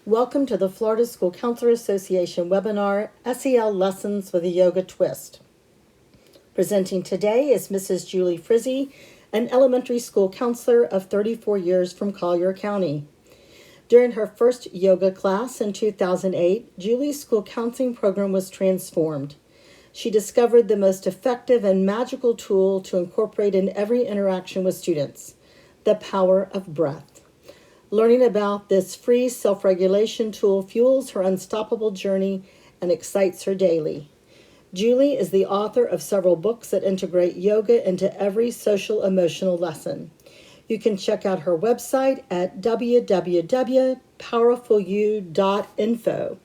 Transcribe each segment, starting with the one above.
Welcome to the Florida School Counselor Association webinar, SEL Lessons with a Yoga Twist. Presenting today is Mrs. Julie Frizzy, an elementary school counselor of 34 years from Collier County. During her first yoga class in 2008, Julie's school counseling program was transformed. She discovered the most effective and magical tool to incorporate in every interaction with students, the power of breath. Learning about this free self-regulation tool fuels her unstoppable journey and excites her daily. Julie is the author of several books that integrate yoga into every social emotional lesson. You can check out her website at www.powerfulyou.info.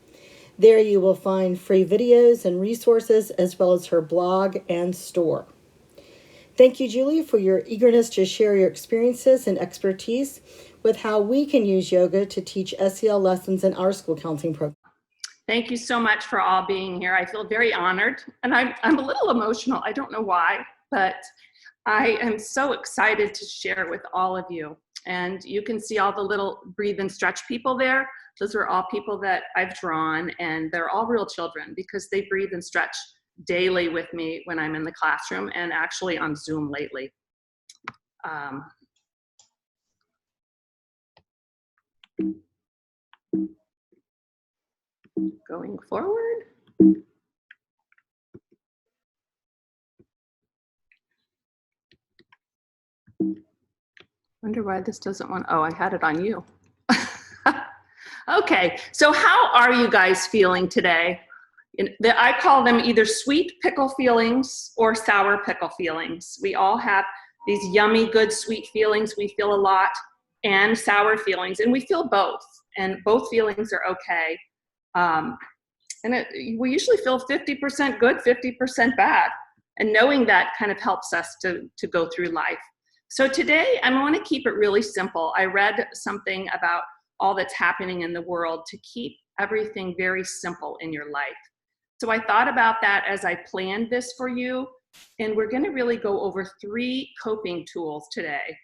There you will find free videos and resources as well as her blog and store. Thank you, Julie, for your eagerness to share your experiences and expertise with how we can use yoga to teach SEL lessons in our school counseling program. Thank you so much for all being here. I feel very honored, and I'm a little emotional. I don't know why, but I am so excited to share with all of you. And you can see all the little breathe and stretch people there. Those are all people that I've drawn, and they're all real children because they breathe and stretch daily with me when I'm in the classroom and actually on Zoom lately. Going forward. Wonder why this doesn't want, oh, I had it on you. Okay, so how are you guys feeling today? I call them either sweet pickle feelings or sour pickle feelings. We all have these yummy, good, sweet feelings. We feel a lot, and sour feelings, and we feel both, and both feelings are okay. We usually feel 50% good, 50% bad, and knowing that kind of helps us to go through life. So today, I want to keep it really simple. I read something about all that's happening in the world to keep everything very simple in your life. So I thought about that as I planned this for you, and we're going to really go over 3 coping tools today.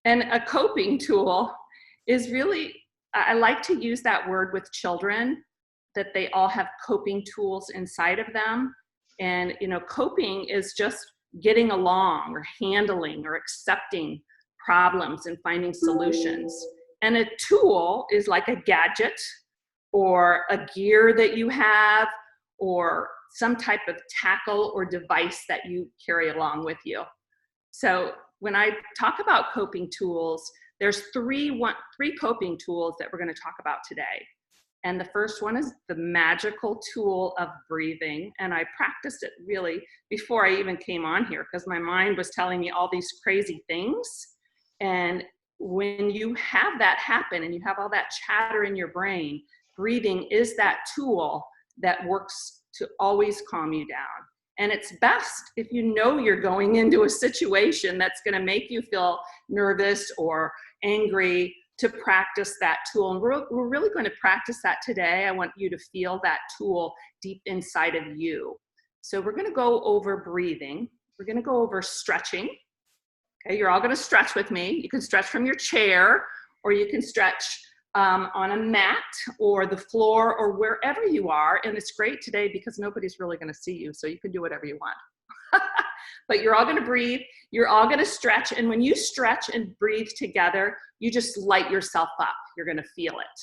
And a coping tool is really, I like to use that word with children, that they all have coping tools inside of them. And, you know, coping is just getting along or handling or accepting problems and finding solutions. And a tool is like a gadget or a gear that you have or some type of tackle or device that you carry along with you. So when I talk about coping tools, there's three coping tools that we're going to talk about today. And the first one is the magical tool of breathing. And I practiced it really before I even came on here because my mind was telling me all these crazy things. And when you have that happen and you have all that chatter in your brain, breathing is that tool that works to always calm you down. And it's best if you know you're going into a situation that's going to make you feel nervous or angry to practice that tool. And we're really going to practice that today. I want you to feel that tool deep inside of you. So we're going to go over breathing. We're going to go over stretching. Okay, you're all going to stretch with me. You can stretch from your chair, or you can stretch on a mat or the floor or wherever you are. And it's great today because nobody's really going to see you, so you can do whatever you want. But you're all going to breathe. You're all going to stretch. And when you stretch and breathe together, you just light yourself up. You're going to feel it.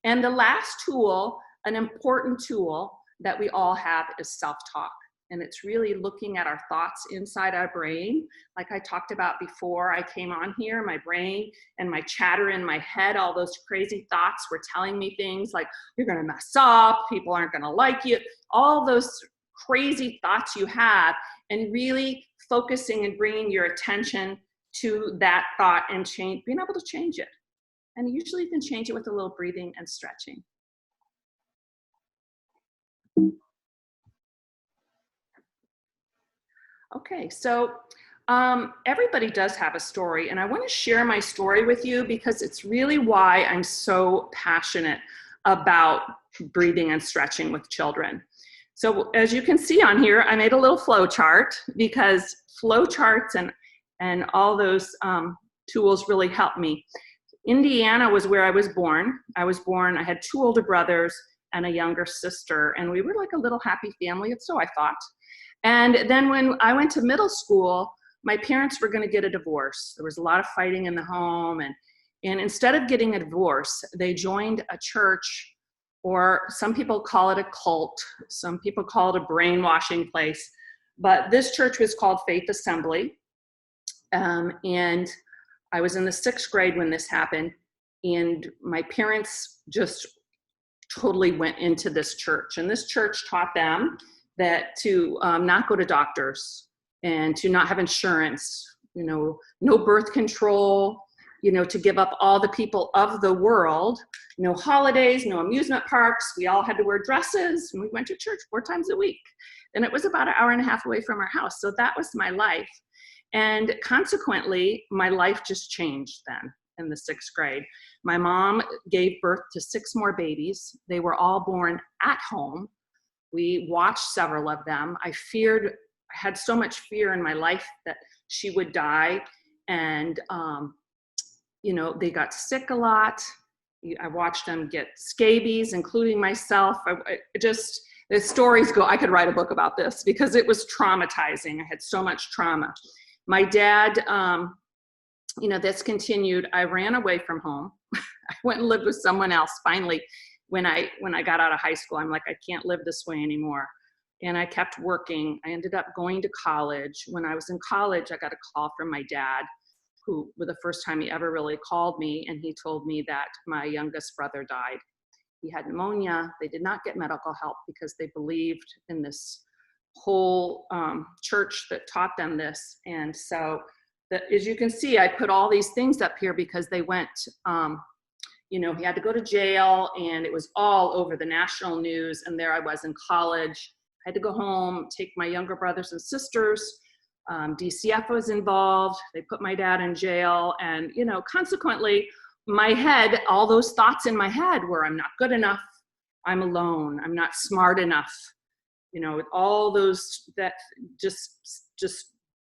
And the last tool, an important tool that we all have, is self-talk. And it's really looking at our thoughts inside our brain. Like I talked about before I came on here, my brain and my chatter in my head, all those crazy thoughts were telling me things like, you're going to mess up, people aren't going to like you, all those crazy thoughts you have, and really focusing and bringing your attention to that thought and being able to change it. And usually you can change it with a little breathing and stretching. Okay, so everybody does have a story, and I want to share my story with you because it's really why I'm so passionate about breathing and stretching with children. So as you can see on here, I made a little flow chart because flow charts and all those tools really help me. Indiana was where I was born. I had 2 older brothers and a younger sister, and we were like a little happy family, so I thought. And then when I went to middle school, my parents were going to get a divorce. There was a lot of fighting in the home, and instead of getting a divorce, they joined a church, or some people call it a cult, some people call it a brainwashing place, but this church was called Faith Assembly. And I was in the 6th grade when this happened, and my parents just totally went into this church. And this church taught them that to not go to doctors and to not have insurance, no birth control, to give up all the people of the world, no holidays, no amusement parks. We all had to wear dresses, and we went to church 4 times a week. And it was about an hour and a half away from our house. So that was my life. And consequently, my life just changed then in the 6th grade. My mom gave birth to 6 more babies. They were all born at home. We watched several of them. I had so much fear in my life that she would die. And, they got sick a lot. I watched them get scabies, including myself. The stories go, I could write a book about this because it was traumatizing. I had so much trauma. My dad, this continued. I ran away from home. I went and lived with someone else. Finally, when I got out of high school, I'm like, I can't live this way anymore. And I kept working. I ended up going to college. When I was in college, I got a call from my dad, who, for the first time he ever really called me, and he told me that my youngest brother died. He had pneumonia. They did not get medical help because they believed in this whole church that taught them this. And so, as you can see, I put all these things up here because they went, he had to go to jail, and it was all over the national news. And there I was in college. I had to go home, take my younger brothers and sisters. DCF was involved. They put my dad in jail. And, consequently, my head, all those thoughts in my head were, I'm not good enough. I'm alone. I'm not smart enough. All those, that just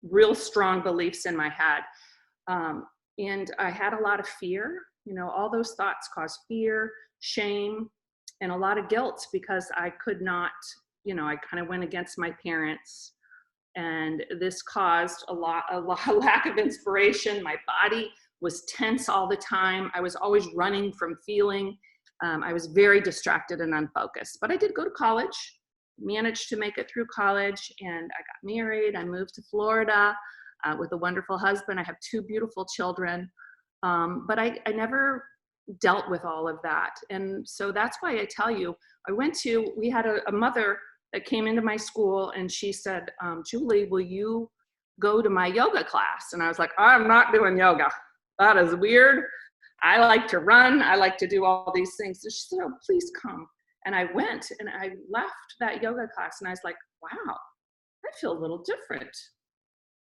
real strong beliefs in my head. And I had a lot of fear. All those thoughts caused fear, shame, and a lot of guilt because I could not, I kind of went against my parents. And this caused a lack of inspiration. My body was tense all the time. I was always running from feeling. I was very distracted and unfocused. But I did go to college, managed to make it through college, and I got married. I moved to Florida with a wonderful husband. I have 2 beautiful children. But I never dealt with all of that. And so that's why I tell you, we had a mother that came into my school, and she said, Julie, will you go to my yoga class? And I was like, I'm not doing yoga. That is weird. I like to run. I like to do all these things. So she said, oh, please come. And I went, and I left that yoga class, and I was like, wow, I feel a little different.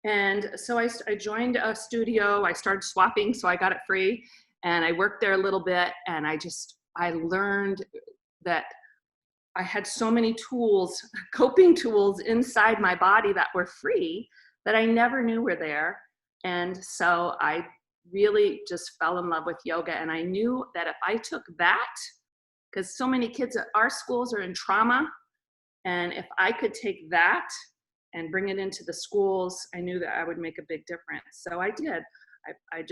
And so I joined a studio. I started swapping, so I got it free. And I worked there a little bit, and I learned that I had so many tools, coping tools inside my body that were free that I never knew were there. And so I really just fell in love with yoga. And I knew that if I took that, because so many kids at our schools are in trauma, and if I could take that and bring it into the schools, I knew that I would make a big difference. So I did. I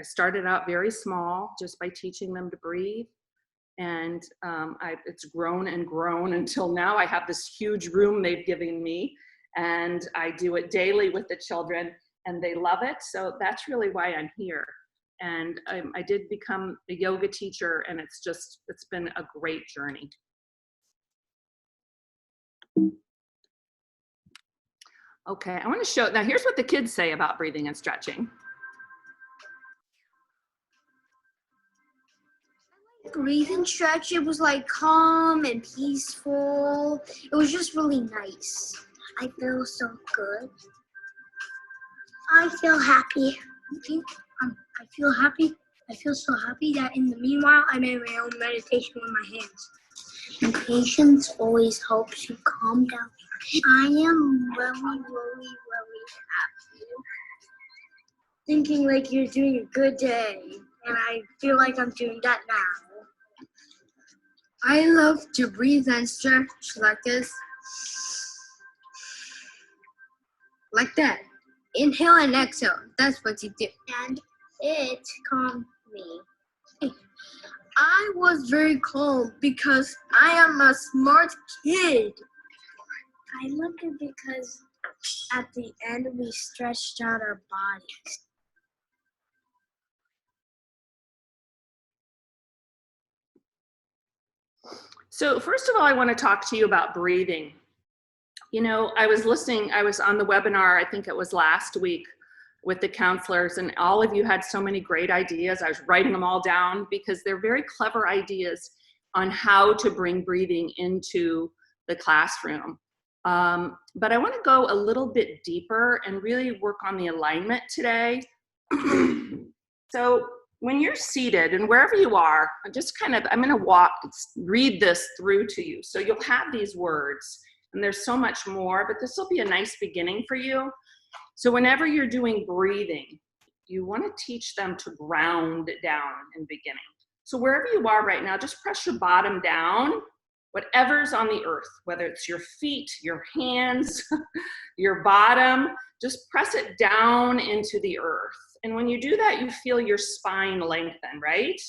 started out very small, just by teaching them to breathe. And it's grown and grown until now I have this huge room they've given me, and I do it daily with the children, and they love it. So that's really why I'm here. And I did become a yoga teacher, and it's been a great journey. Okay, I want to show, now here's what the kids say about breathing and stretching. Breathe and stretch, it was like calm and peaceful. It was just really nice. I feel so good. I feel happy. I feel happy. I feel so happy that in the meanwhile, I made my own meditation with my hands. And patience always helps you calm down. I am really, really, really happy. Thinking like you're doing a good day. and I feel like I'm doing that now. I love to breathe and stretch like this. Like that. Inhale and exhale. That's what you do. And it calmed me. I was very calm because I am a smart kid. I loved it because at the end we stretched out our bodies. So first of all, I want to talk to you about breathing. You know, I was on the webinar, I think it was last week, with the counselors, and all of you had so many great ideas. I was writing them all down because they're very clever ideas on how to bring breathing into the classroom. But I want to go a little bit deeper and really work on the alignment today. So when you're seated and wherever you are, I'm going to read this through to you. So you'll have these words, and there's so much more, but this will be a nice beginning for you. So whenever you're doing breathing, you want to teach them to ground down in the beginning. So wherever you are right now, just press your bottom down, whatever's on the earth, whether it's your feet, your hands, your bottom, just press it down into the earth. And when you do that, you feel your spine lengthen, right?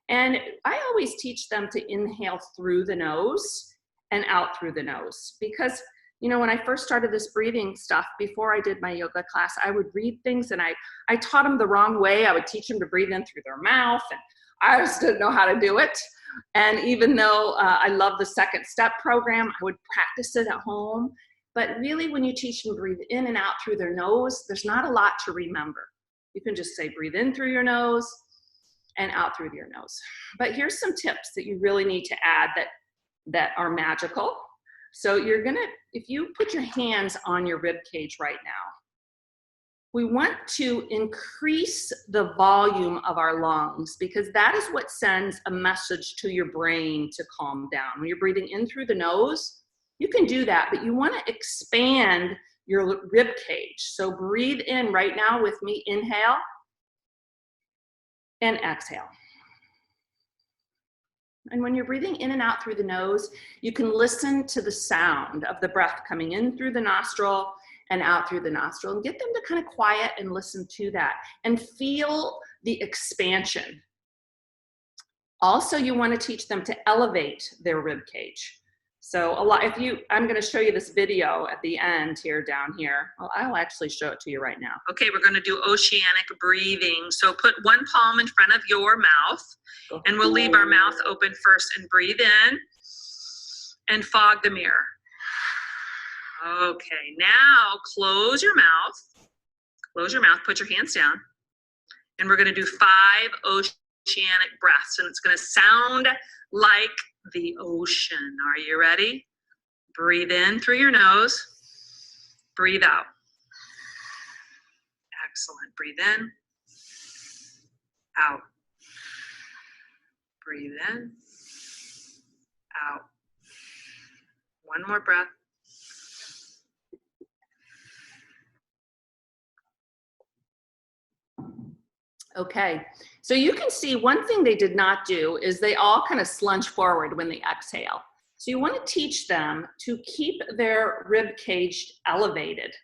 And I always teach them to inhale through the nose and out through the nose, because you know, when I first started this breathing stuff, before I did my yoga class, I would read things and I taught them the wrong way. I would teach them to breathe in through their mouth, and I just didn't know how to do it. And even though I love the second step program, I would practice it at home. But really, when you teach them to breathe in and out through their nose, there's not a lot to remember. You can just say breathe in through your nose and out through your nose. But here's some tips that you really need to add that are magical. So if you put your hands on your rib cage right now, we want to increase the volume of our lungs, because that is what sends a message to your brain to calm down. When you're breathing in through the nose, you can do that, but you want to expand your rib cage. So breathe in right now with me, inhale and exhale. And when you're breathing in and out through the nose, you can listen to the sound of the breath coming in through the nostril and out through the nostril, and get them to kind of quiet and listen to that and feel the expansion. Also, you want to teach them to elevate their rib cage. So I'm going to show you this video at the end here, down here. Well, I'll actually show it to you right now. Okay, we're going to do oceanic breathing. So put one palm in front of your mouth, and we'll leave our mouth open first and breathe in and fog the mirror. Okay, now close your mouth, put your hands down, and we're going to do 5 oceanic breaths, and it's going to sound like the ocean. Are you ready? Breathe in through your nose, breathe out. Excellent. Breathe in, out. Breathe in, out. One more breath. Okay, so you can see one thing they did not do is they all kind of slunge forward when they exhale. So you want to teach them to keep their rib cage elevated.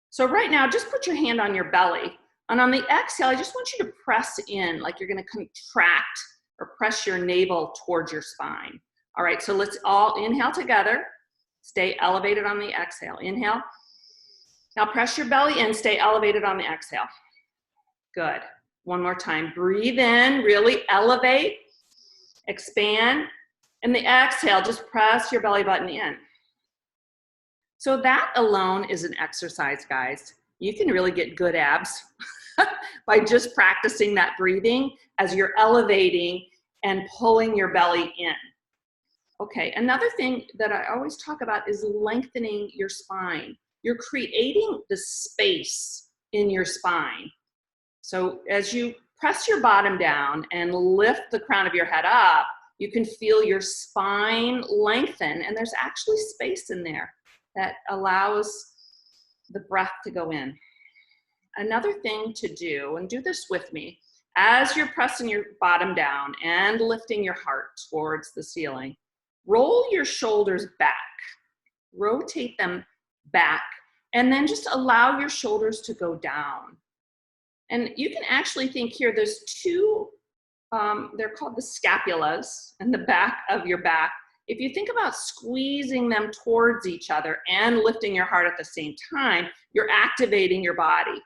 So right now, just put your hand on your belly, and on the exhale, I just want you to press in like you're going to contract or press your navel towards your spine. All right, so let's all inhale together. Stay elevated on the exhale. Inhale. Now press your belly in, stay elevated on the exhale. Good. One more time. Breathe in, really elevate, expand, and the exhale, just press your belly button in. So that alone is an exercise, guys. You can really get good abs by just practicing that breathing as you're elevating and pulling your belly in. Okay, another thing that I always talk about is lengthening your spine. You're creating the space in your spine. So as you press your bottom down and lift the crown of your head up, you can feel your spine lengthen, and there's actually space in there that allows the breath to go in. Another thing to do, and do this with me, As you're pressing your bottom down and lifting your heart towards the ceiling, roll your shoulders back, rotate them back, and then just allow your shoulders to go down. And you can actually think here, there's two, they're called the scapulas in the back of your back. If you think about squeezing them towards each other and lifting your heart at the same time, you're activating your body.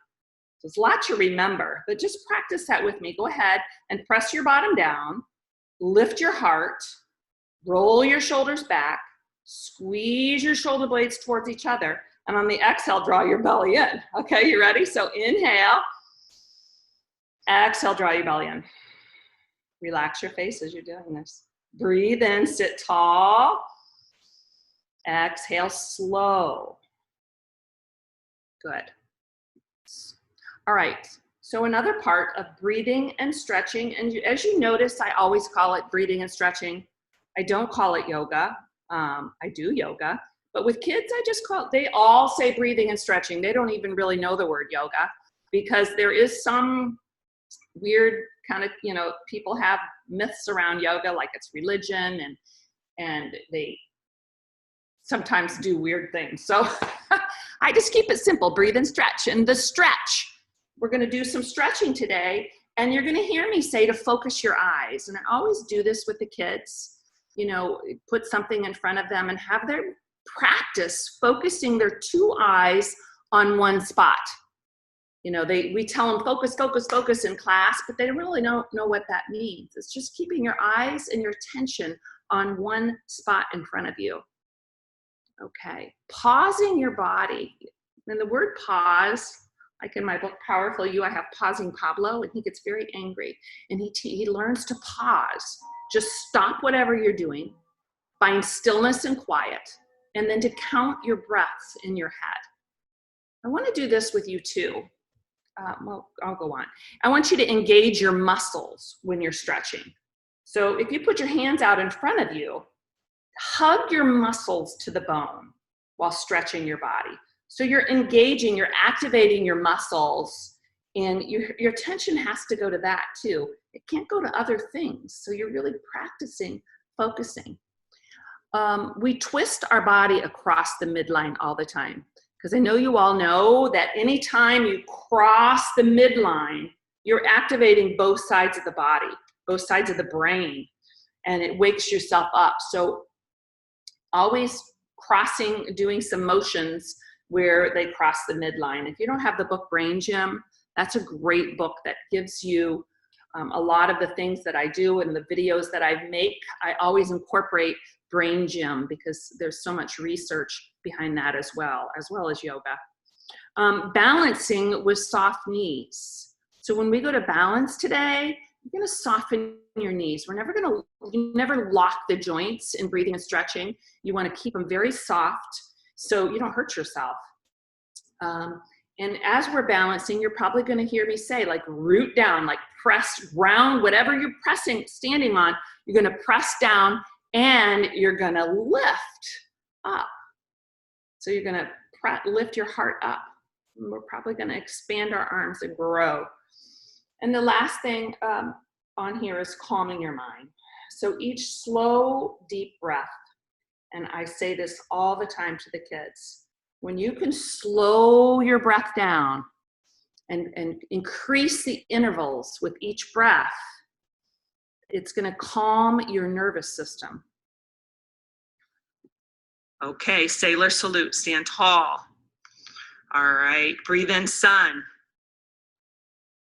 There's a lot to remember, but just practice that with me. Go ahead and press your bottom down, lift your heart, roll your shoulders back, squeeze your shoulder blades towards each other, and on the exhale, draw your belly in. Okay, you ready? So inhale, exhale, draw your belly in. Relax your face as you're doing this. Breathe in, sit tall. Exhale, slow. Good. All right, so another part of breathing and stretching, and as you notice, I always call it breathing and stretching. I don't call it yoga. I do yoga, but with kids, I just call it, they all say breathing and stretching. They don't even really know the word yoga because there is some weird kind of, people have myths around yoga, like it's religion and they sometimes do weird things. So I just keep it simple, breathe and stretch. And the stretch, we're going to do some stretching today, and you're going to hear me say to focus your eyes. And I always do this with the kids, put something in front of them and have them practice focusing their two eyes on one spot. We tell them focus, focus, focus in class, but they don't really know what that means. It's just keeping your eyes and your attention on one spot in front of you. Okay, pausing your body. And the word pause, like in my book, Powerful You, I have Pausing Pablo, and he gets very angry. And he learns to pause. Just stop whatever you're doing, find stillness and quiet, and then to count your breaths in your head. I want to do this with you too. I'll go on. I want you to engage your muscles when you're stretching. So if you put your hands out in front of you, hug your muscles to the bone while stretching your body. So you're engaging, you're activating your muscles, and your attention has to go to that too. It can't go to other things. So you're really practicing focusing. We twist our body across the midline all the time, because I know you all know that anytime you cross the midline, you're activating both sides of the body, both sides of the brain, and it wakes yourself up. So always doing some motions where they cross the midline. If you don't have the book Brain Gym, that's a great book that gives you a lot of the things that I do and the videos that I make. I always incorporate Brain Gym because there's so much research behind that as well as yoga. Balancing with soft knees. So when we go to balance today, you're going to soften your knees. You never lock the joints in breathing and stretching. You want to keep them very soft so you don't hurt yourself. And as we're balancing, you're probably going to hear me say, like, root down, like press round, whatever you're standing on, you're going to press down and you're going to lift up. So you're going to lift your heart up. And we're probably going to expand our arms and grow. And the last thing on here is calming your mind. So each slow, deep breath, and I say this all the time to the kids, when you can slow your breath down and increase the intervals with each breath, it's going to calm your nervous system. Okay, sailor salute, stand tall. All right, breathe in sun.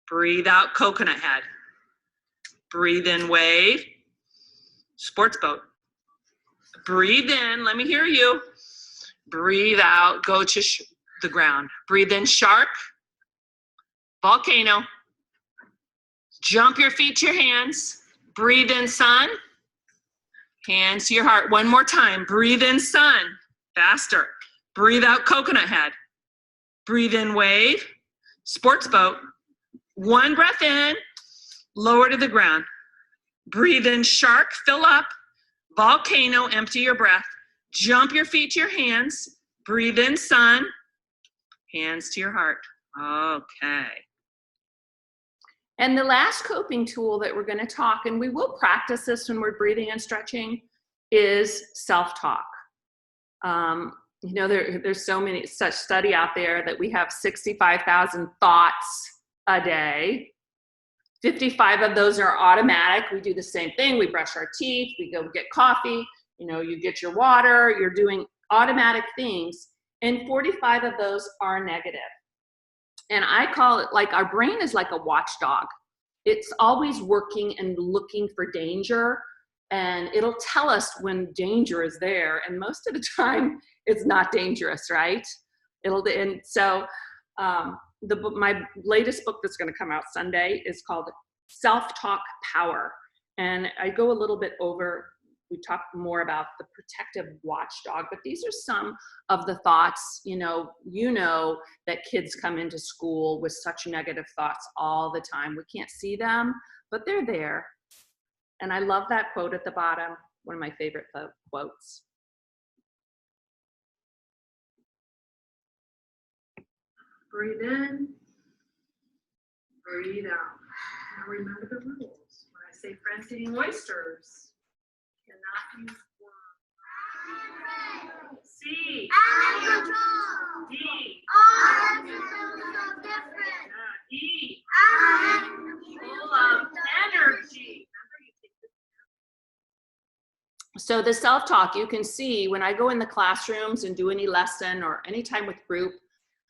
Breathe out coconut head. Breathe in wave. Sports boat. Breathe in, let me hear you. Breathe out, go to the ground. Breathe in shark. Volcano. Jump your feet to your hands. Breathe in sun. Hands to your heart. One more time. Breathe in sun. Faster. Breathe out coconut head. Breathe in wave. Sports boat. One breath in. Lower to the ground. Breathe in shark. Fill up. Volcano. Empty your breath. Jump your feet to your hands. Breathe in sun. Hands to your heart. Okay. And the last coping tool that we're going to talk, and we will practice this when we're breathing and stretching, is self-talk. You know, there's such study out there that we have 65,000 thoughts a day. 55 of those are automatic. We do the same thing. We brush our teeth, we go get coffee, you know, you get your water, you're doing automatic things. And 45 of those are negative. And I call it, like, our brain is like a watchdog. It's always working and looking for danger, and it'll tell us when danger is there. And most of the time, it's not dangerous, right? And so my latest book that's going to come out Sunday is called Self-Talk Power. And I go a little bit over, we talk more about the protective watchdog, but these are some of the thoughts, you know, that kids come into school with such negative thoughts all the time. We can't see them, but they're there. And I love that quote at the bottom, one of my favorite quotes. Breathe in, breathe out. Now remember the rules. When I say friends eating oysters, cannot use words. C. D. E. Full of energy. So the self-talk, you can see when I go in the classrooms and do any lesson or any time with group,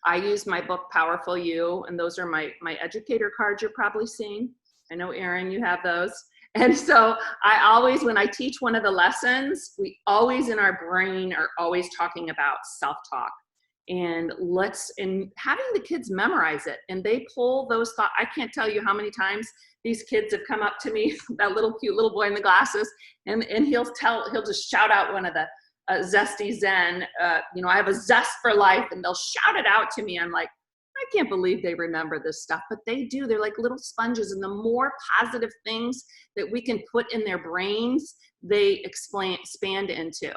I use my book, Powerful You, and those are my educator cards you're probably seeing. I know, Erin, you have those. And so I always, when I teach one of the lessons, we always in our brain are always talking about self-talk. And having the kids memorize it, and they pull those thoughts. I can't tell you how many times these kids have come up to me, that little cute little boy in the glasses, and he'll just shout out one of the Zesty Zen, you know, I have a zest for life, and they'll shout it out to me. I'm like, I can't believe they remember this stuff, but they do. They're like little sponges, and the more positive things that we can put in their brains, they expand into.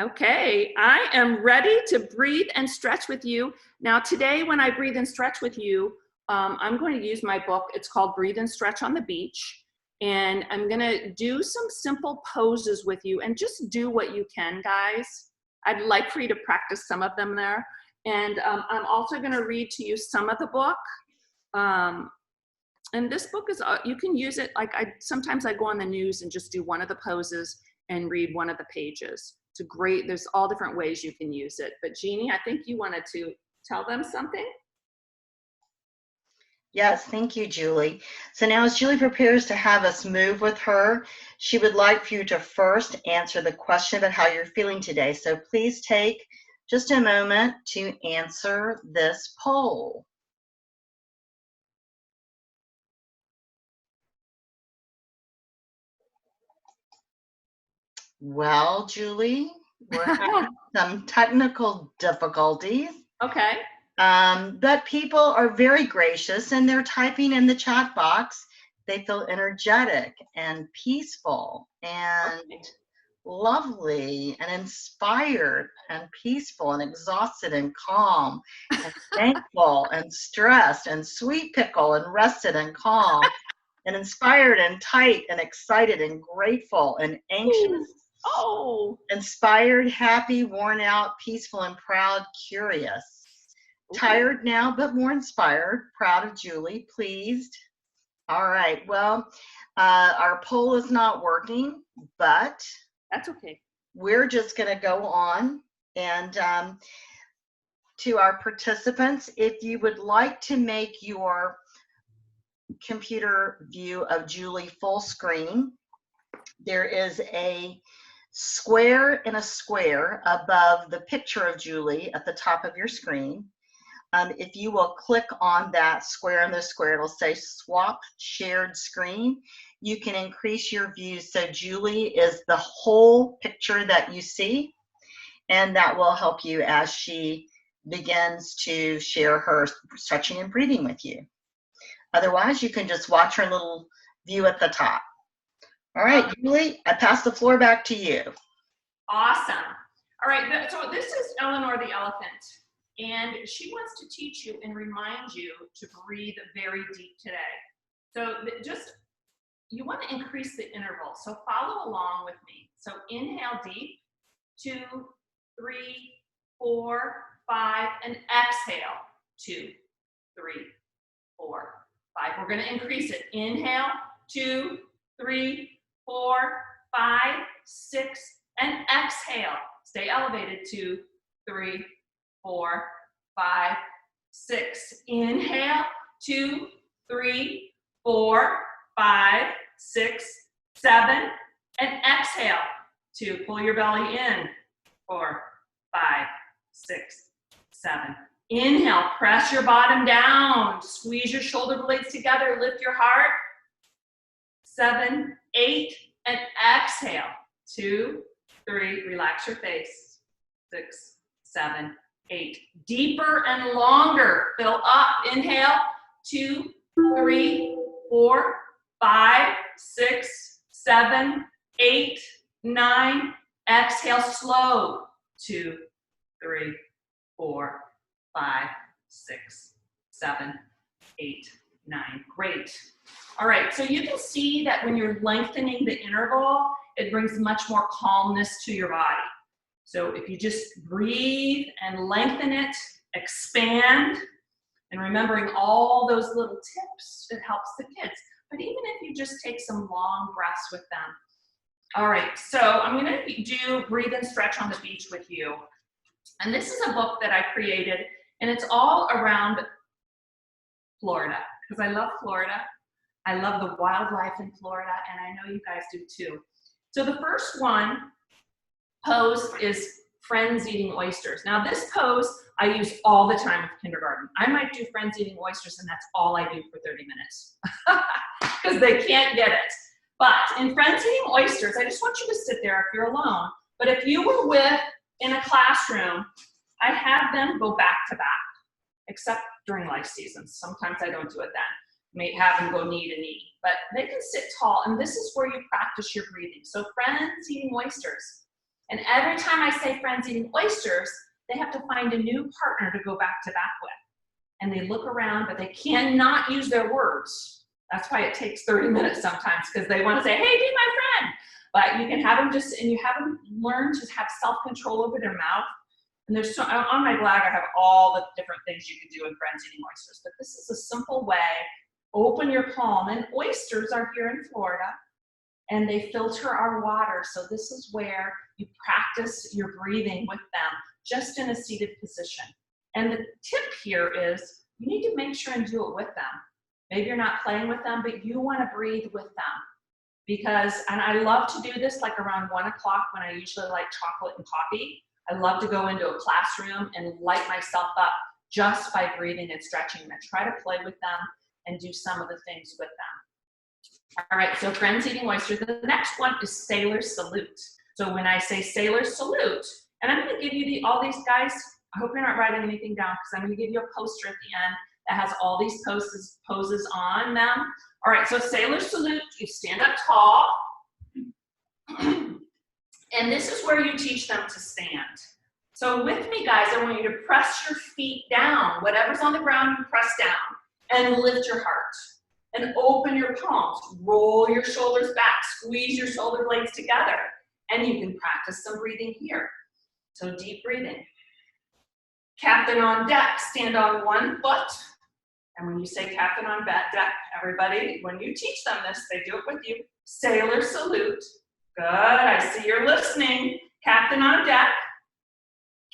Okay, I am ready to breathe and stretch with you. Now today, when I breathe and stretch with you, I'm going to use my book. It's called Breathe and Stretch on the Beach. And I'm gonna do some simple poses with you, and just do what you can, guys. I'd like for you to practice some of them there. And I'm also gonna read to you some of the book. And this book is, you can use it, like sometimes I go on the news and just do one of the poses and read one of the pages. It's great, there's all different ways you can use it. But Jeannie, I think you wanted to tell them something? Yes, thank you, Julie. So now as Julie prepares to have us move with her, she would like for you to first answer the question about how you're feeling today. So please take just a moment to answer this poll. Well, Julie, we're having some technical difficulties. Okay. But people are very gracious, and they're typing in the chat box. They feel energetic and peaceful and lovely and inspired and peaceful and exhausted and calm and thankful and stressed and sweet pickle and rested and calm and inspired and tight and excited and grateful and anxious. Inspired, happy, worn out, peaceful and proud, curious. Tired now, but more inspired, proud of Julie, pleased. All right, well, our poll is not working, but that's okay. We're just going to go on. And to our participants, if you would like to make your computer view of Julie full screen, there is a square and a square above the picture of Julie at the top of your screen. If you will click on that square and the square, it'll say swap shared screen. You can increase your view so Julie is the whole picture that you see, and that will help you as she begins to share her stretching and breathing with you. Otherwise, you can just watch her little view at the top. All right, Julie, I pass the floor back to you. Awesome. All right, so this is Eleanor the elephant. And she wants to teach you and remind you to breathe very deep today. So you want to increase the interval. So follow along with me. So inhale deep, 2, 3, 4, 5, and exhale, 2, 3, 4, 5. We're going to increase it. Inhale, 2, 3, 4, 5, 6, and exhale. Stay elevated, 2, 3, 4, 5, 6. Inhale, 2, 3, 4, 5, 6, 7, and exhale. 2. Pull your belly in. 4, 5, 6, 7. Inhale, press your bottom down. Squeeze your shoulder blades together. Lift your heart. 7, 8, and exhale. 2, 3, relax your face. 6, 7, 8. Deeper and longer. Fill up. Inhale. 2, 3, 4, 5, 6, 7, 8, 9. Exhale slow. 2, 3, 4, 5, 6, 7, 8, 9. Great. All right, so you can see that when you're lengthening the interval, it brings much more calmness to your body. So if you just breathe and lengthen it, expand, and remembering all those little tips, it helps the kids. But even if you just take some long breaths with them. All right, so I'm going to do Breathe and Stretch on the Beach with you. And this is a book that I created, and it's all around Florida, because I love Florida. I love the wildlife in Florida, and I know you guys do too. So the first pose is friends eating oysters. Now this pose I use all the time with kindergarten. I might do friends eating oysters, and that's all I do for 30 minutes because they can't get it. But in friends eating oysters, I just want you to sit there if you're alone. But if you were in a classroom, I have them go back to back, except during life seasons. Sometimes I don't do it then. May have them go knee to knee, but they can sit tall, and this is where you practice your breathing. So friends eating oysters. And every time I say friends eating oysters, they have to find a new partner to go back to back with. And they look around, but they cannot use their words. That's why it takes 30 minutes sometimes, because they want to say, hey, be my friend. But you can have them you have them learn to have self-control over their mouth. And there's on my blog, I have all the different things you can do in friends eating oysters. But this is a simple way. Open your palm. And oysters are here in Florida, and they filter our water. So this is where you practice your breathing with them, just in a seated position. And the tip here is you need to make sure and do it with them. Maybe you're not playing with them, but you want to breathe with them. And I love to do this like around 1 o'clock when I usually like chocolate and coffee. I love to go into a classroom and light myself up just by breathing and stretching. And I try to play with them and do some of the things with them. All right, so friends eating oysters. The next one is sailor salute. So when I say sailor salute, and I'm going to give you all these guys, I hope you're not writing anything down, because I'm going to give you a poster at the end that has all these poses on them. All right, so sailor salute, you stand up tall. And this is where you teach them to stand. So with me, guys, I want you to press your feet down. Whatever's on the ground, you press down. And lift your heart. And open your palms. Roll your shoulders back. Squeeze your shoulder blades together. And you can practice some breathing here. So deep breathing. Captain on deck, stand on one foot. And when you say captain on deck, everybody, when you teach them this, they do it with you. Sailor salute. Good, I see you're listening. Captain on deck.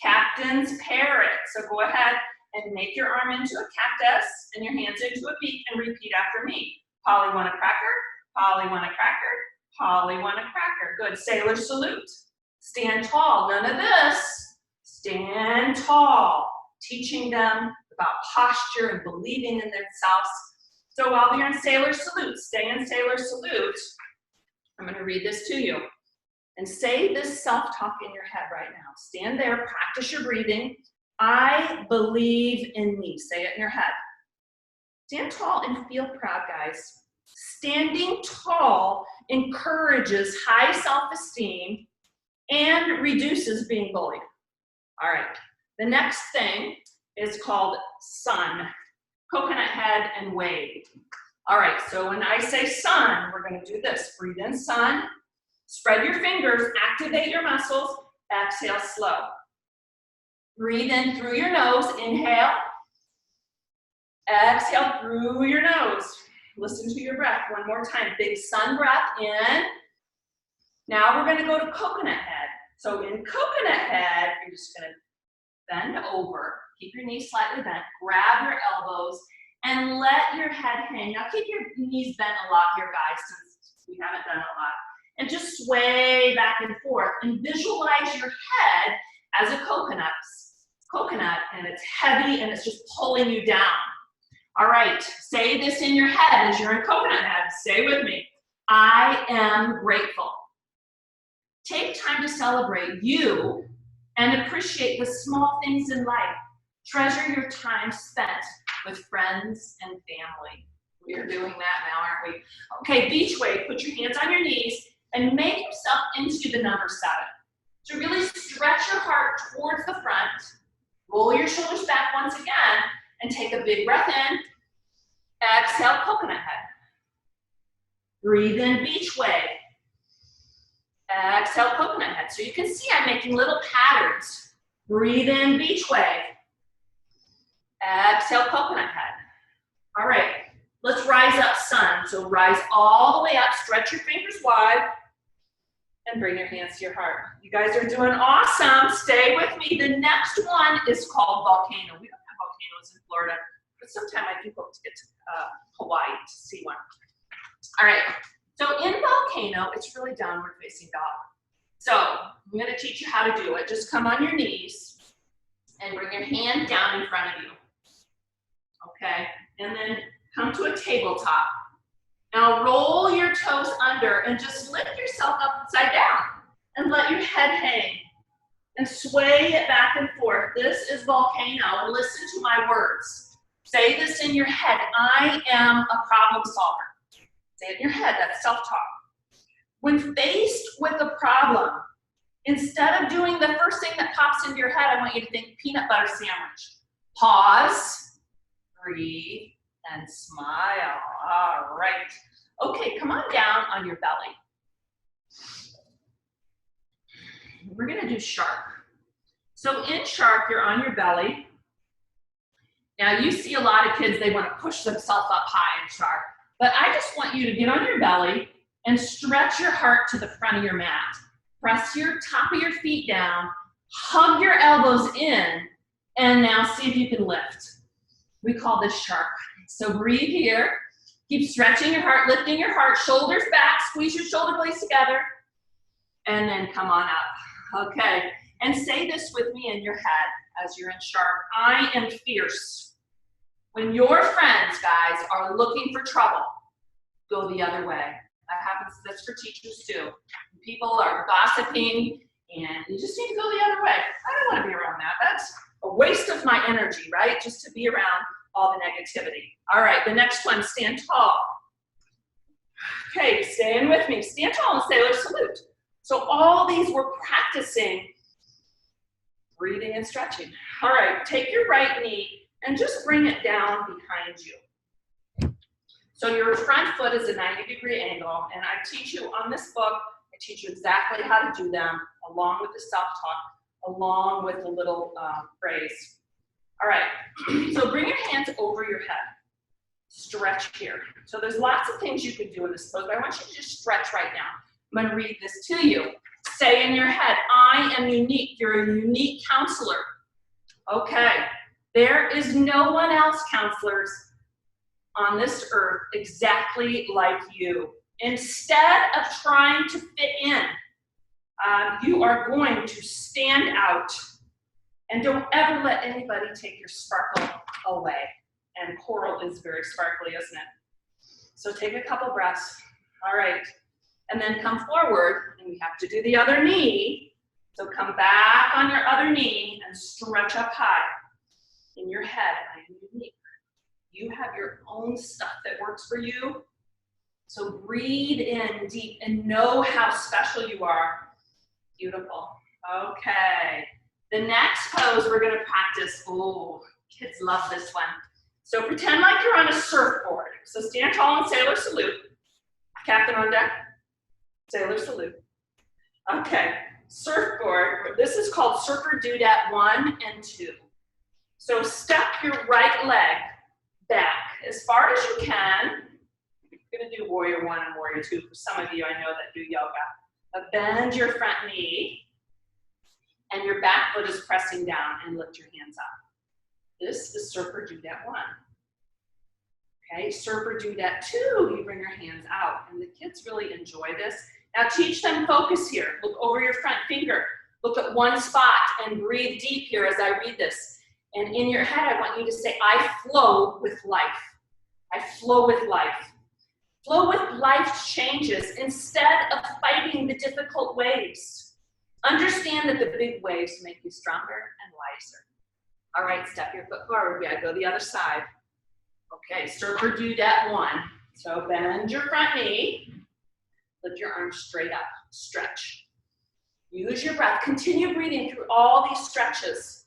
Captain's parrot. So go ahead and make your arm into a cactus and your hands into a beak and repeat after me. Polly want a cracker, Polly want a cracker, Polly want a cracker. Good, sailor salute. Stand tall, none of this. Stand tall. Teaching them about posture and believing in themselves. So while you're in sailor salute, stay in sailor salute. I'm going to read this to you. And say this self-talk in your head right now. Stand there, practice your breathing. I believe in me. Say it in your head. Stand tall and feel proud, guys. Standing tall encourages high self-esteem and reduces being bullied. All right. The next thing is called sun, coconut head, and wave. All right, so when I say sun, we're gonna do this. Breathe in sun, spread your fingers, activate your muscles, exhale slow. Breathe in through your nose, inhale. Exhale through your nose. Listen to your breath one more time. Big sun breath in. Now we're gonna go to coconut head. So in coconut head, you're just gonna bend over, keep your knees slightly bent, grab your elbows, and let your head hang. Now keep your knees bent a lot here, guys, since we haven't done a lot. And just sway back and forth and visualize your head as a coconut, and it's heavy and it's just pulling you down. All right, say this in your head as you're in coconut head. Stay with me. I am grateful. Take time to celebrate you and appreciate the small things in life. Treasure your time spent with friends and family. We are doing that now, aren't we? Okay, beach wave. Put your hands on your knees and make yourself into the number 7. So really stretch your heart towards the front. Roll your shoulders back once again and take a big breath in. Exhale, coconut head. Breathe in, beach wave. Exhale, coconut head. So you can see I'm making little patterns. Breathe in, beach wave. Exhale, coconut head. All right, let's rise up, sun. So rise all the way up, stretch your fingers wide, and bring your hands to your heart. You guys are doing awesome. Stay with me. The next one is called volcano. We don't have volcanoes in Florida, but sometime I do hope to get to Hawaii to see one. All right, so in volcano, it's really downward facing dog. So I'm gonna teach you how to do it. Just come on your knees and bring your hand down in front of you. Okay, and then come to a tabletop. Now roll your toes under and just lift yourself upside down and let your head hang and sway it back and forth. This is volcano, and listen to my words. Say this in your head. I am a problem solver. Say it in your head, that's self-talk. When faced with a problem, instead of doing the first thing that pops into your head, I want you to think peanut butter sandwich. Pause, breathe, and smile. All right. Okay, come on down on your belly. We're gonna do shark. So in shark, you're on your belly. Now you see a lot of kids, they wanna push themselves up high in shark, but I just want you to get on your belly and stretch your heart to the front of your mat. Press your top of your feet down, hug your elbows in, and now see if you can lift. We call this shark. So breathe here. Keep stretching your heart, lifting your heart, shoulders back, squeeze your shoulder blades together, and then come on up. Okay, and say this with me in your head as you're in shark. I am fierce. When your friends, guys, are looking for trouble, go the other way. That happens, that's for teachers too. When people are gossiping and you just need to go the other way. I don't want to be around that. That's a waste of my energy, right? Just to be around all the negativity. All right, the next one, stand tall. Okay, stand with me. Stand tall and sailor salute. So all these we're practicing breathing and stretching. All right, take your right knee and just bring it down behind you. So your front foot is a 90-degree angle, and I teach you on this book, I teach you exactly how to do them, along with the self-talk, along with the little phrase. All right, so bring your hands over your head. Stretch here. So there's lots of things you could do in this pose, but I want you to just stretch right now. I'm gonna read this to you. Say in your head, I am unique. You're a unique counselor. Okay, there is no one else, counselors, on this earth exactly like you. Instead of trying to fit in, you are going to stand out. And don't ever let anybody take your sparkle away. And coral is very sparkly, isn't it? So take a couple breaths. All right. And then come forward, and we have to do the other knee. So come back on your other knee and stretch up high. In your head, I am unique. You have your own stuff that works for you. So breathe in deep and know how special you are. Beautiful. Okay. The next pose we're gonna practice, Kids love this one. So pretend like you're on a surfboard. So stand tall and sailor salute. Captain on deck, sailor salute. Okay, surfboard. This is called surfer dudette 1 and 2. So step your right leg back as far as you can. You're gonna do warrior 1 and warrior 2 for some of you I know that do yoga. But bend your front knee and your back foot is pressing down and lift your hands up. This is surfer dudette 1. Okay, surfer dudette 2, you bring your hands out and the kids really enjoy this. Now teach them focus here. Look over your front finger. Look at one spot and breathe deep here as I read this. And in your head, I want you to say, I flow with life. I flow with life. Flow with life changes instead of fighting the difficult waves. Understand that the big waves make you stronger and wiser. All right, step your foot forward. We gotta go the other side. Okay, surfer dudette 1. So bend your front knee. Lift your arms straight up, stretch. Use your breath. Continue breathing through all these stretches.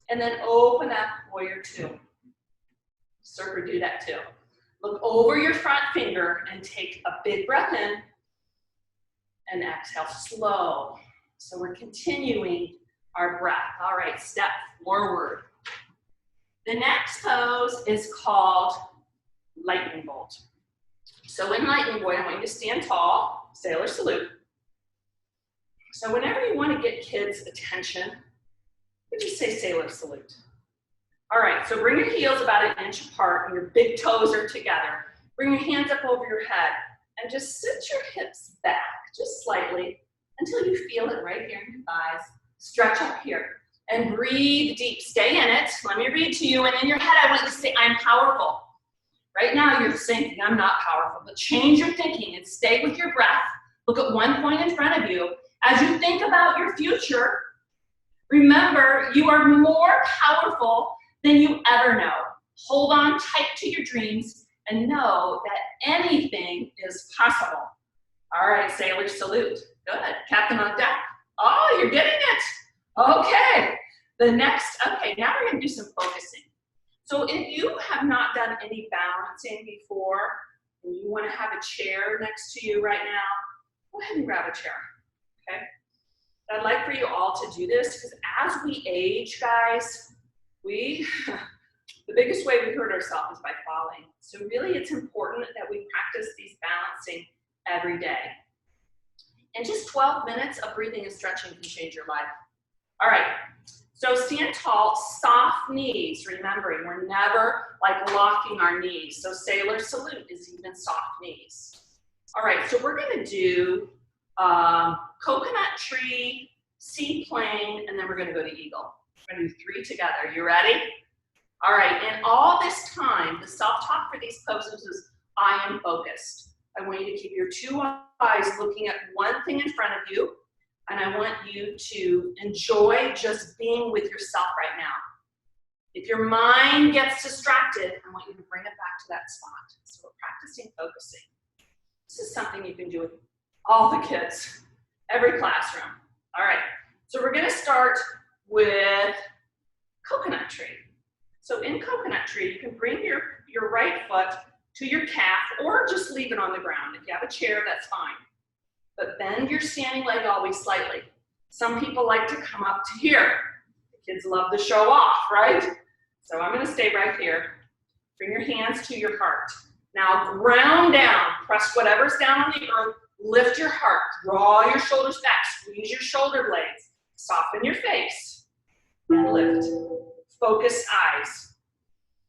And then open up, warrior 2. Surfer dudette 2. Look over your front finger and take a big breath in and exhale slow. So we're continuing our breath. All right, step forward. The next pose is called lightning bolt. So in lightning bolt, I want you to stand tall, sailor salute. So whenever you want to get kids' attention, would you say sailor salute? All right, so bring your heels about 1 inch apart and your big toes are together. Bring your hands up over your head and just sit your hips back just slightly until you feel it right here in your thighs. Stretch up here and breathe deep. Stay in it. Let me read to you. And in your head, I want you to say, I'm powerful. Right now, you're thinking, I'm not powerful. But change your thinking and stay with your breath. Look at one point in front of you. As you think about your future, remember, you are more powerful than you ever know. Hold on tight to your dreams and know that anything is possible. All right, sailor salute. Good. Captain on deck. Oh, you're getting it. Okay. Now we're going to do some focusing. So if you have not done any balancing before and you want to have a chair next to you right now, go ahead and grab a chair. Okay? I'd like for you all to do this because as we age, guys, the biggest way we hurt ourselves is by falling. So really it's important that we practice these balancing every day. And just 12 minutes of breathing and stretching can change your life. All right, so stand tall, soft knees. Remembering, we're never like locking our knees. So sailor salute is even soft knees. All right, so we're gonna do coconut tree, seaplane, and then we're gonna go to eagle. We're gonna do 3 together. You ready? All right, and all this time, the self-talk for these poses is, I am focused. I want you to keep your 2 eyes looking at one thing in front of you, and I want you to enjoy just being with yourself right now. If your mind gets distracted, I want you to bring it back to that spot. So we're practicing focusing. This is something you can do with all the kids, every classroom. All right, so we're gonna start with coconut tree. So in coconut tree, you can bring your right foot to your calf or just leave it on the ground. If you have a chair, that's fine. But bend your standing leg always slightly. Some people like to come up to here. The kids love to show off, right? So I'm gonna stay right here. Bring your hands to your heart. Now ground down, press whatever's down on the earth, lift your heart, draw your shoulders back, squeeze your shoulder blades, soften your face, and lift. Focus eyes.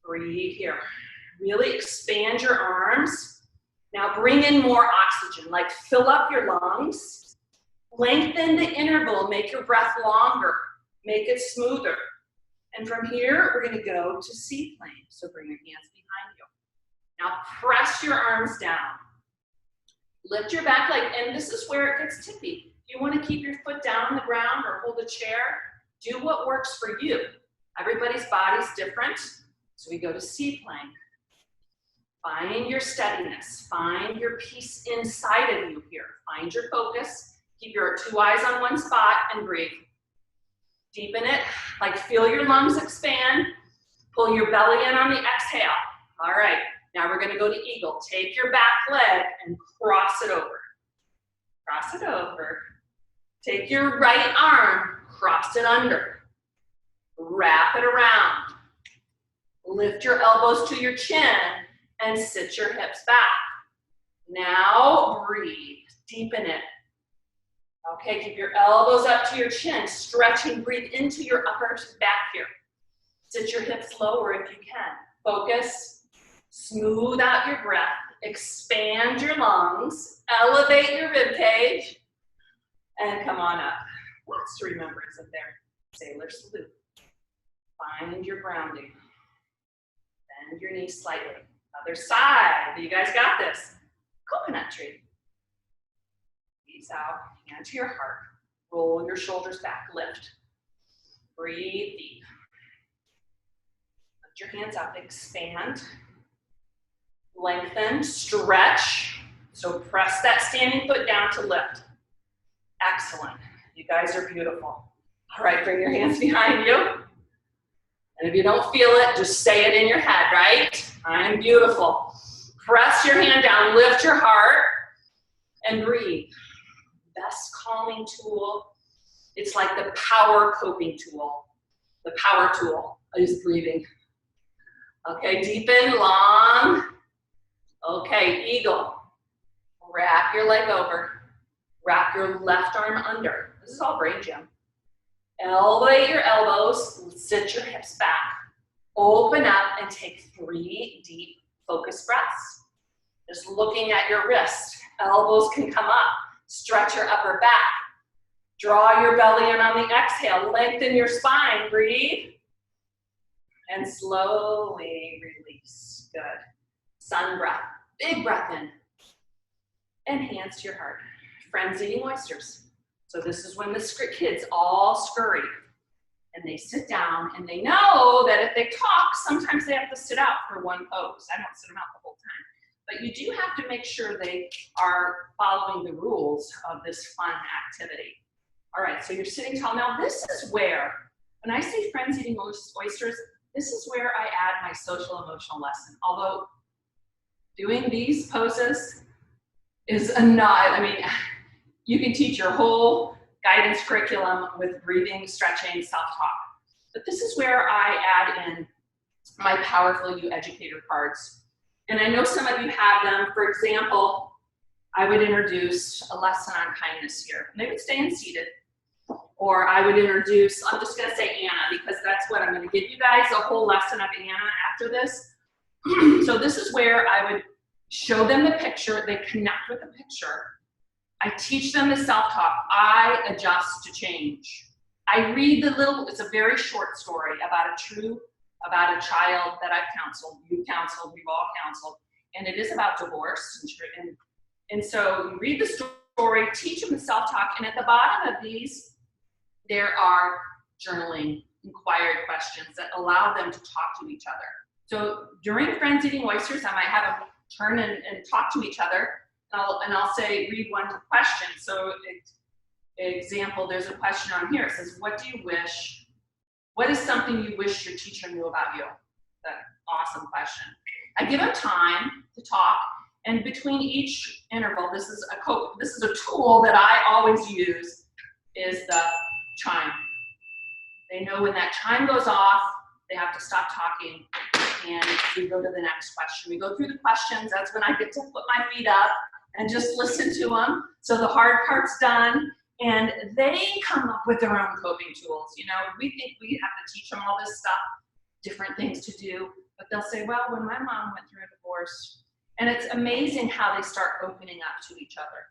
Breathe here. Really expand your arms. Now bring in more oxygen, like fill up your lungs. Lengthen the interval, make your breath longer, make it smoother. And from here, we're gonna go to seaplane. So bring your hands behind you. Now press your arms down. Lift your back leg, and this is where it gets tippy. If you wanna keep your foot down on the ground or hold a chair, do what works for you. Everybody's body's different, so we go to seaplane. Find your steadiness. Find your peace inside of you here. Find your focus. Keep your 2 eyes on one spot and breathe. Deepen it, like feel your lungs expand. Pull your belly in on the exhale. All right, now we're gonna go to eagle. Take your back leg and cross it over. Cross it over. Take your right arm, cross it under. Wrap it around. Lift your elbows to your chin and sit your hips back. Now breathe, deepen it. Okay, keep your elbows up to your chin, stretching, breathe into your upper back here. Sit your hips lower if you can. Focus, smooth out your breath, expand your lungs, elevate your rib cage, and come on up. Lots to remember, isn't there? Sailor salute. Find your grounding. Bend your knees slightly. Other side. You guys got this. Coconut tree. Squeeze out, hand to your heart. Roll your shoulders back, lift. Breathe deep. Lift your hands up, expand. Lengthen, stretch. So press that standing foot down to lift. Excellent. You guys are beautiful. All right, bring your hands behind you. And if you don't feel it, just say it in your head, right? I'm beautiful. Press your hand down, lift your heart, and breathe. Best calming tool. It's like the power coping tool. The power tool is breathing. Okay, deepen, long. Okay, eagle. Wrap your leg over. Wrap your left arm under. This is all brain gym. Elevate your elbows, sit your hips back. Open up and take 3 deep focused breaths. Just looking at your wrist. Elbows can come up. Stretch your upper back. Draw your belly in on the exhale. Lengthen your spine. Breathe. And slowly release. Good. Sun breath. Big breath in. And hands to your heart. Friends eating oysters. So this is when the kids all scurry. And they sit down and they know that if they talk, sometimes they have to sit out for one pose. I don't sit them out the whole time. But you do have to make sure they are following the rules of this fun activity. All right, so you're sitting tall. Now this is where, when I say friends eating oysters, this is where I add my social emotional lesson. Although doing these poses is you can teach your whole guidance curriculum with breathing, stretching, self-talk. But this is where I add in my Powerful You Educator cards. And I know some of you have them. For example, I would introduce a lesson on kindness here. And they would stay seated. Or I would introduce, I'm just gonna say Anna, because that's what I'm gonna give you guys, a whole lesson of Anna after this. So this is where I would show them the picture, they connect with the picture. I teach them the self-talk. I adjust to change. I read it's a very short story about a child that I've counseled, you counseled, we've all counseled, and it is about divorce. And so you read the story, teach them the self-talk, and at the bottom of these, there are journaling, inquired questions that allow them to talk to each other. So during Friends Eating Oysters, I might have them turn and talk to each other. And I'll say, read one question. So example, there's a question on here. It says, what is something you wish your teacher knew about you? That awesome question. I give them time to talk, and between each interval, this is a tool that I always use, is the chime. They know when that chime goes off, they have to stop talking, and we go to the next question. We go through the questions. That's when I get to put my feet up and just listen to them. So the hard part's done, and they come up with their own coping tools. You know, we think we have to teach them all this stuff, different things to do, but they'll say, well, when my mom went through a divorce, and it's amazing how they start opening up to each other.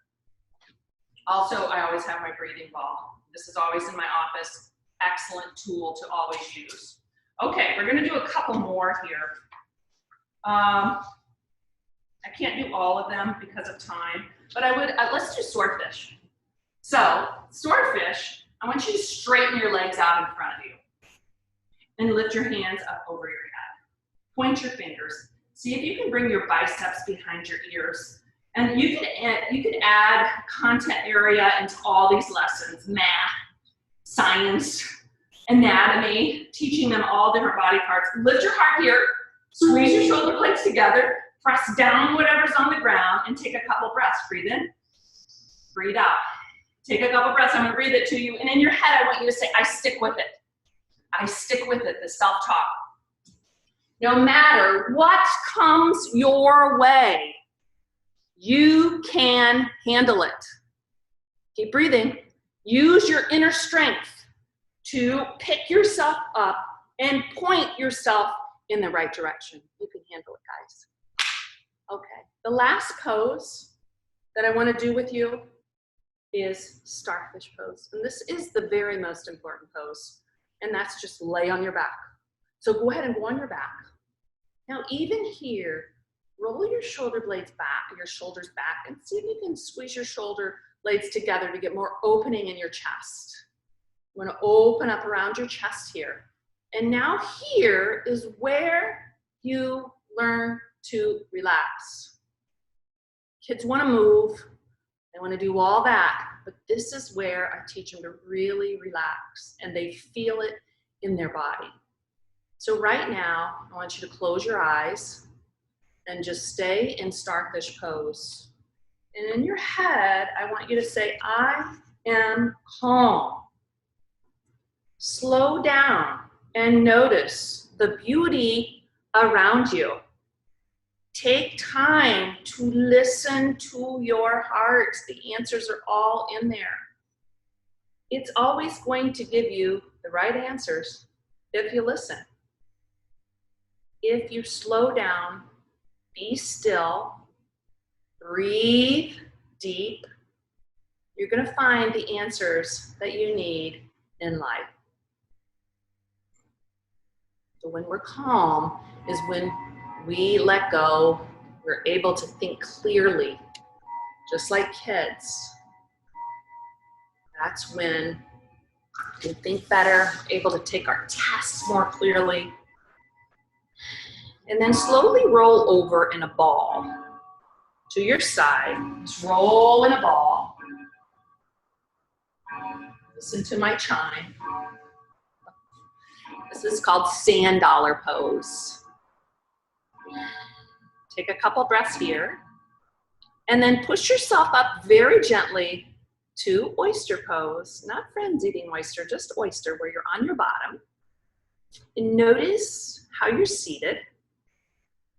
Also, I always have my breathing ball. This is always in my office. Excellent tool to always use. Okay, we're gonna do a couple more here. I can't do all of them because of time, but let's do swordfish. So, swordfish, I want you to straighten your legs out in front of you and lift your hands up over your head. Point your fingers. See if you can bring your biceps behind your ears. And you could add content area into all these lessons, math, science, anatomy, teaching them all different body parts. Lift your heart here, squeeze your shoulder blades together, press down whatever's on the ground, and take a couple breaths. Breathe in, breathe out. Take a couple breaths. I'm going to read it to you. And in your head, I want you to say, I stick with it. I stick with it, the self-talk. No matter what comes your way, you can handle it. Keep breathing. Use your inner strength to pick yourself up and point yourself in the right direction. You can handle it, guys. Okay, the last pose that I want to do with you is starfish pose. And this is the very most important pose. And that's just lay on your back. So go ahead and go on your back. Now, even here, roll your shoulder blades back, your shoulders back, and see if you can squeeze your shoulder blades together to get more opening in your chest. You want to open up around your chest here. And now here is where you learn to relax. Kids want to move. They want to do all that. But this is where I teach them to really relax. And they feel it in their body. So right now, I want you to close your eyes and just stay in starfish pose. And in your head, I want you to say, I am calm. Slow down and notice the beauty around you. Take time to listen to your heart. The answers are all in there. It's always going to give you the right answers if you listen. If you slow down, be still, breathe deep, you're going to find the answers that you need in life. So when we're calm is when we let go, we're able to think clearly, just like kids. That's when we think better, able to take our tests more clearly. And then slowly roll over in a ball to your side. Just roll in a ball. Listen to my chime. This is called sand dollar pose. Take a couple breaths here. And then push yourself up very gently to oyster pose. Not friends eating oyster, just oyster, where you're on your bottom. And notice how you're seated.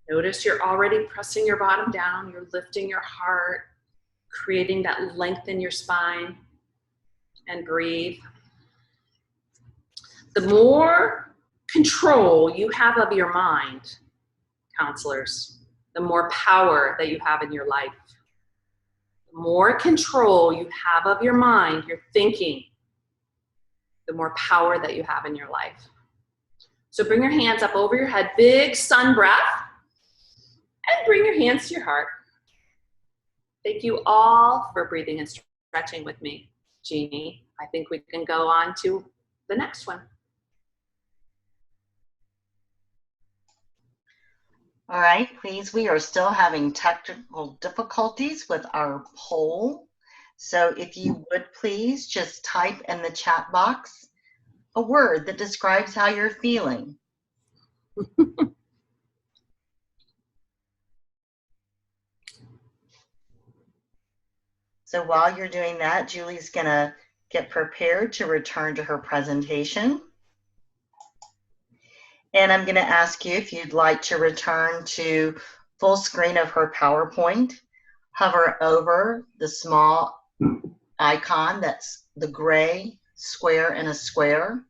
Notice you're already pressing your bottom down. You're lifting your heart, creating that length in your spine. And breathe. The more control you have of your mind, counselors, the more power that you have in your life. The more control you have of your mind, your thinking, the more power that you have in your life. So bring your hands up over your head, big sun breath, and bring your hands to your heart. Thank you all for breathing and stretching with me. Jeannie, I think we can go on to the next one. All right, please. We are still having technical difficulties with our poll. So if you would please just type in the chat box a word that describes how you're feeling. So while you're doing that, Julie's gonna get prepared to return to her presentation. And I'm gonna ask you if you'd like to return to full screen of her PowerPoint. Hover over the small icon that's the gray square in a square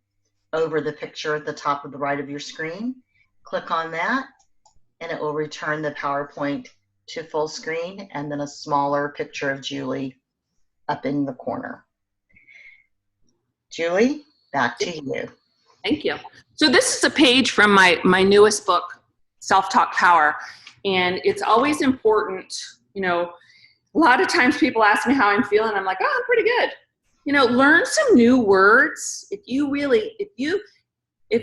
over the picture at the top of the right of your screen. Click on that and it will return the PowerPoint to full screen and then a smaller picture of Julie up in the corner. Julie, back to you. Thank you. So this is a page from my newest book, Self-Talk Power. And it's always important, you know, a lot of times people ask me how I'm feeling. I'm like, oh, I'm pretty good. You know, learn some new words. If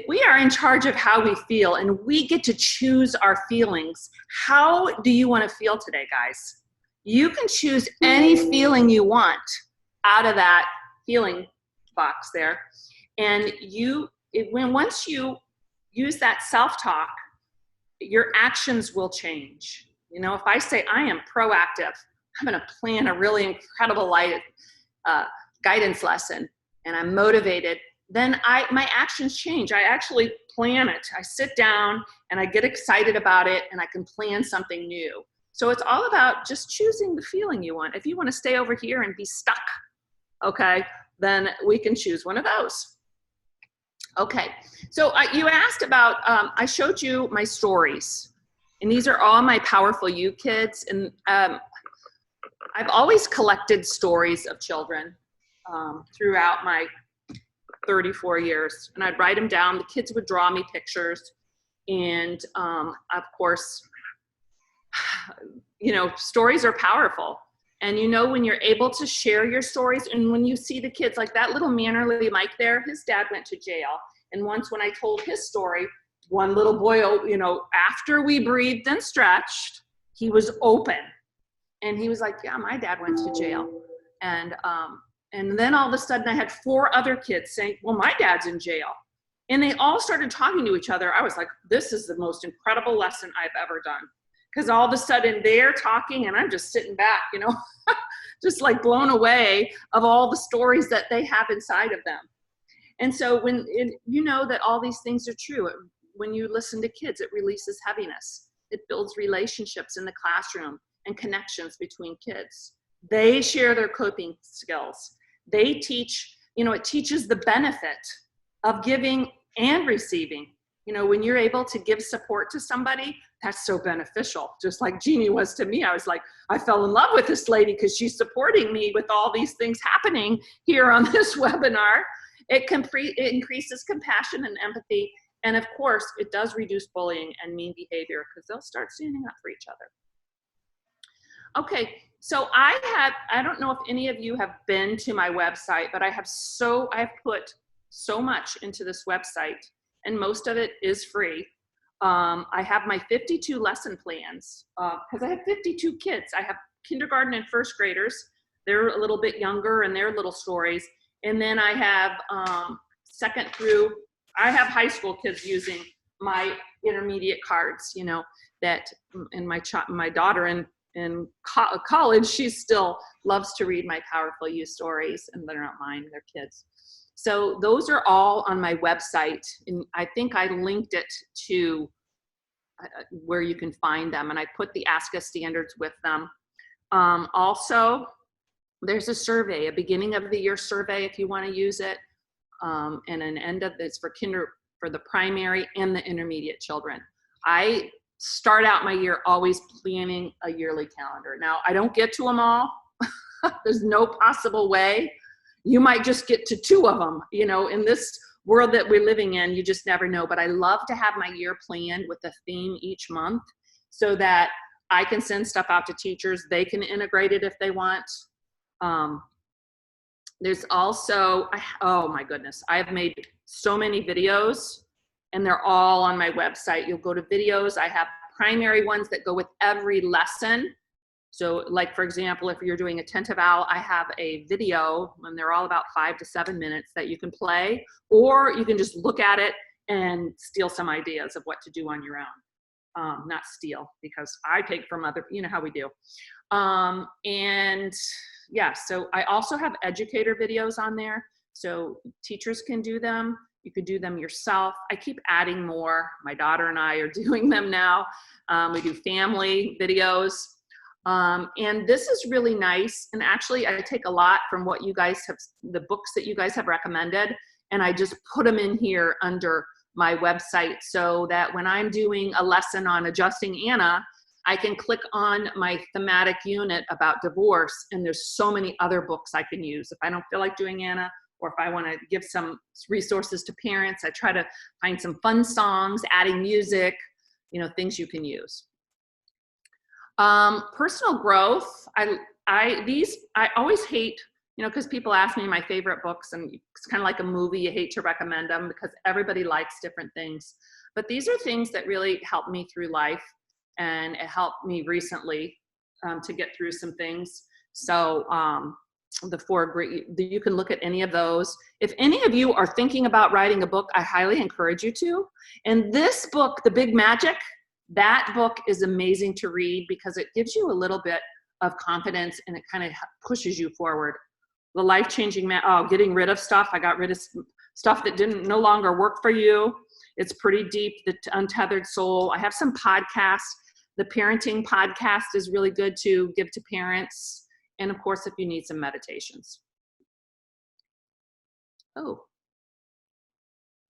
we are in charge of how we feel and we get to choose our feelings, how do you want to feel today, guys? You can choose any feeling you want out of that feeling box there. And once you use that self-talk, your actions will change. You know, if I say I am proactive, I'm going to plan a really incredible guidance lesson, and I'm motivated, then my actions change. I actually plan it. I sit down and I get excited about it, and I can plan something new. So it's all about just choosing the feeling you want. If you want to stay over here and be stuck, okay, then we can choose one of those. Okay, so you asked about, I showed you my stories, and these are all my Powerful You kids. And I've always collected stories of children throughout my 34 years, and I'd write them down. The kids would draw me pictures, and of course, you know, stories are powerful. And you know, when you're able to share your stories, and when you see the kids, like that little Mannerly Mike there, his dad went to jail. And once when I told his story, one little boy, you know, after we breathed and stretched, he was open. And he was like, yeah, my dad went to jail. And then all of a sudden I had 4 other kids saying, well, my dad's in jail. And they all started talking to each other. I was like, this is the most incredible lesson I've ever done. Because all of a sudden they're talking and I'm just sitting back, you know, just like blown away of all the stories that they have inside of them. And so you know that all these things are true. When you listen to kids, it releases heaviness. It builds relationships in the classroom and connections between kids. They share their coping skills. They teach, you know, it teaches the benefit of giving and receiving. You know, when you're able to give support to somebody, that's so beneficial. Just like Jeannie was to me. I was like, I fell in love with this lady because she's supporting me with all these things happening here on this webinar. It increases compassion and empathy. And of course, it does reduce bullying and mean behavior because they'll start standing up for each other. Okay, so I don't know if any of you have been to my website, but I've put so much into this website, and most of it is free. I have my 52 lesson plans because I have 52 kids. I have kindergarten and first graders. They're a little bit younger and their little stories. And then I have second through, I have high school kids using my intermediate cards, you know, that, and my daughter in college, she still loves to read my Powerful You stories, and they're not mine, they're kids. So those are all on my website, and I think I linked it to where you can find them, and I put the Ask Us standards with them. Also, there's a survey, a beginning of the year survey if you want to use it, and an end of it's for the primary and the intermediate children. I start out my year always planning a yearly calendar. Now, I don't get to them all. There's no possible way. You might just get to 2 of them. You know, in this world that we're living in, you just never know. But I love to have my year planned with a theme each month so that I can send stuff out to teachers. They can integrate it if they want. There's also, oh my goodness, I've made so many videos, and they're all on my website. You'll go to videos. I have primary ones that go with every lesson. So like, for example, if you're doing Attentive Owl, I have a video, and they're all about 5 to 7 minutes that you can play, or you can just look at it and steal some ideas of what to do on your own. Not steal, because I take from other, you know how we do. And yeah, so I also have educator videos on there. So teachers can do them. You could do them yourself. I keep adding more. My daughter and I are doing them now. We do family videos. And this is really nice. And actually, I take a lot from what you guys have, the books that you guys have recommended, and I just put them in here under my website so that when I'm doing a lesson on adjusting Anna, I can click on my thematic unit about divorce, and there's so many other books I can use. If I don't feel like doing Anna, or if I want to give some resources to parents, I try to find some fun songs, adding music, you know, things you can use. Personal growth, I always hate, you know, because people ask me my favorite books, and it's kind of like a movie, you hate to recommend them because everybody likes different things. But these are things that really help me through life, and it helped me recently to get through some things. So the 4 great, you can look at any of those. If any of you are thinking about writing a book, I highly encourage you to. And this book, The Big Magic, that book is amazing to read because it gives you a little bit of confidence and it kind of pushes you forward. The life-changing, getting rid of stuff. I got rid of stuff that no longer work for you. It's pretty deep, the Untethered Soul. I have some podcasts. The parenting podcast is really good to give to parents. And of course, if you need some meditations. Oh,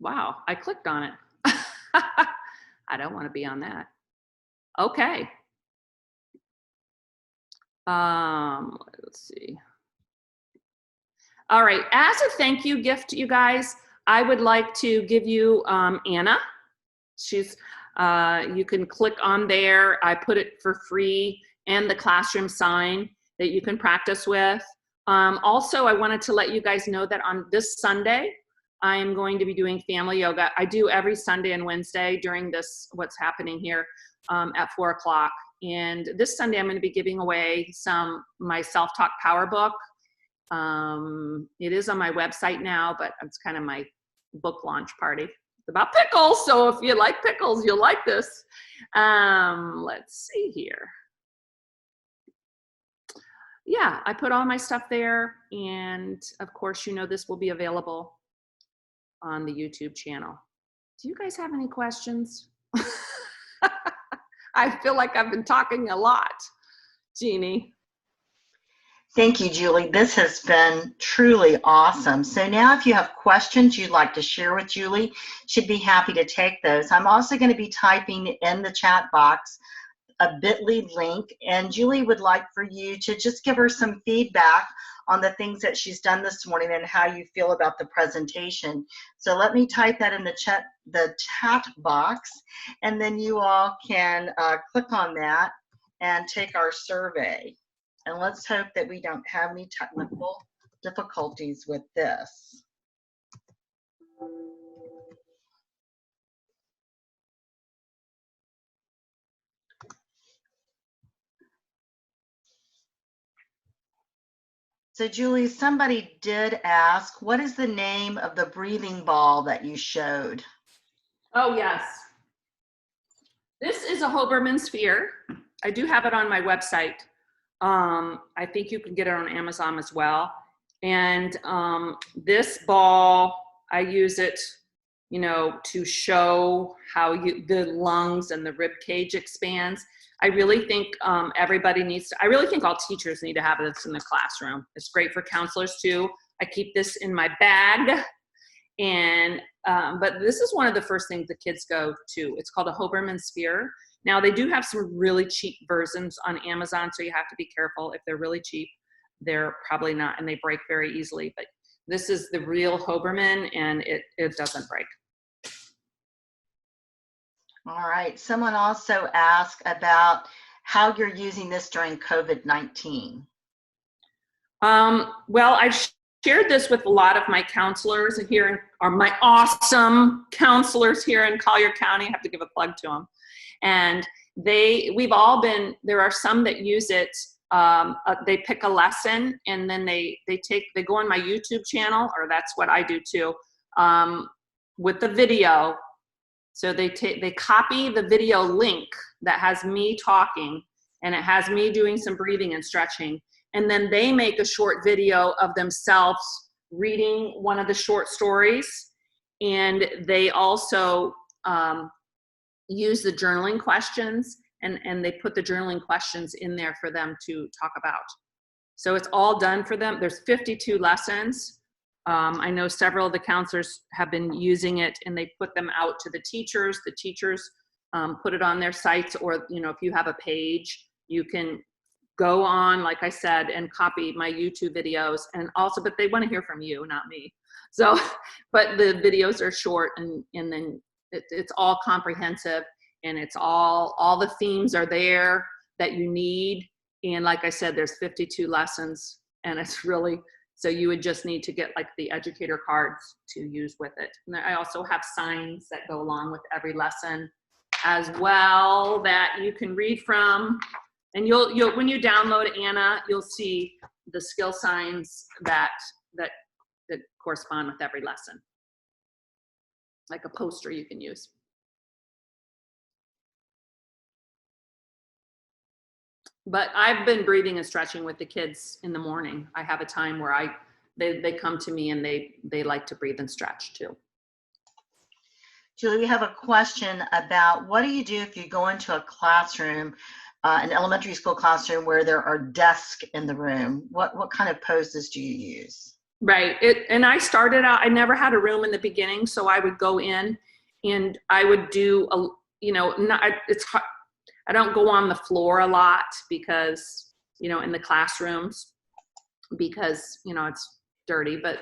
wow, I clicked on it. I don't want to be on that. Okay. Let's see. All right, as a thank you gift, you guys, I would like to give you Anna. She's, you can click on there. I put it for free and the classroom sign that you can practice with. Also, I wanted to let you guys know that on this Sunday, I'm going to be doing family yoga. I do every Sunday and Wednesday during this, what's happening here at 4 o'clock. And this Sunday, I'm going to be giving away my self-talk power book. It is on my website now, but it's kind of my book launch party. It's about pickles, so if you like pickles, you'll like this. Let's see here. Yeah, I put all my stuff there, and of course, you know this will be available on the YouTube channel. Do you guys have any questions? I feel like I've been talking a lot, Jeannie. Thank you, Julie. This has been truly awesome. So now if you have questions you'd like to share with Julie, she'd be happy to take those. I'm also going to be typing in the chat box a bit.ly link, and Julie would like for you to just give her some feedback on the things that she's done this morning and how you feel about the presentation. So let me type that in the chat box, and then you all can click on that and take our survey. And let's hope that we don't have any technical difficulties with this. So Julie, somebody did ask, what is the name of the breathing ball that you showed? Oh, yes. This is a Hoberman sphere. I do have it on my website. I think you can get it on Amazon as well. And this ball, I use it, you know, to show how the lungs and the rib cage expands. I really think everybody needs to, I really think all teachers need to have this in the classroom. It's great for counselors too. I keep this in my bag. And, but this is one of the first things the kids go to. It's called a Hoberman sphere. Now they do have some really cheap versions on Amazon, so you have to be careful. If they're really cheap, they're probably not, and they break very easily. But this is the real Hoberman, and it doesn't break. All right. Someone also asked about how you're using this during COVID-19. Well, I've shared this with a lot of my counselors here, or my awesome counselors here in Collier County. I have to give a plug to them. And we've all been, there are some that use it. They pick a lesson and then they go on my YouTube channel, or that's what I do too, with the video. So they copy the video link that has me talking, and it has me doing some breathing and stretching. And then they make a short video of themselves reading one of the short stories. And they also use the journaling questions, and they put the journaling questions in there for them to talk about. So it's all done for them. There's 52 lessons. I know several of the counselors have been using it, and they put them out to the teachers. The teachers put it on their sites, or, you know, if you have a page, you can go on, like I said, and copy my YouTube videos. And also, but they want to hear from you, not me. So, but the videos are short, and then it's all comprehensive, and it's all the themes are there that you need. And like I said, there's 52 lessons, and it's really, so you would just need to get like the educator cards to use with it. And I also have signs that go along with every lesson as well that you can read from. And you'll when you download Anna, you'll see the skill signs that correspond with every lesson, like a poster you can use. But I've been breathing and stretching with the kids in the morning. I have a time where they come to me and they like to breathe and stretch too. Julie, we have a question about what do you do if you go into a classroom, an elementary school classroom where there are desks in the room? What kind of poses do you use? Right. And I started out, I never had a room in the beginning, so I would go in and I would do, it's hard. I don't go on the floor a lot because, in the classrooms, because, it's dirty. But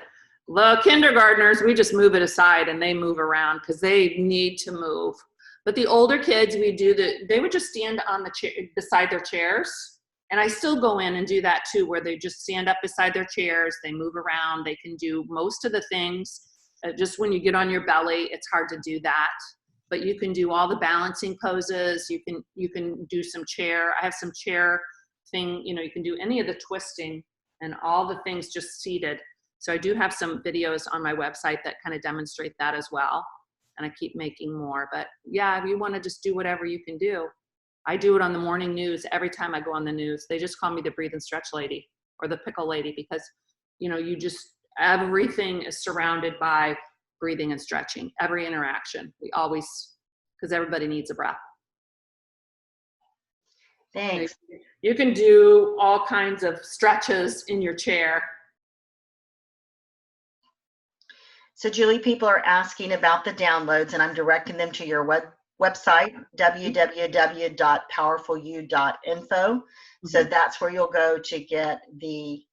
the kindergartners, we just move it aside and they move around because they need to move. But the older kids, they would just stand on the chair beside their chairs. And I still go in and do that too, where they just stand up beside their chairs, they move around, they can do most of the things. Just when you get on your belly, it's hard to do that. But you can do all the balancing poses. You can do some chair. I have some chair thing, you can do any of the twisting and all the things just seated. So I do have some videos on my website that kind of demonstrate that as well. And I keep making more. But yeah, if you want to just do whatever you can do. I do it on the morning news. Every time I go on the news, they just call me the breathe and stretch lady or the pickle lady because, everything is surrounded by breathing and stretching. Every interaction, because everybody needs a breath. Thanks. You can do all kinds of stretches in your chair. So Julie, people are asking about the downloads, and I'm directing them to your website, www.powerfulyou.info. So that's where you'll go to get the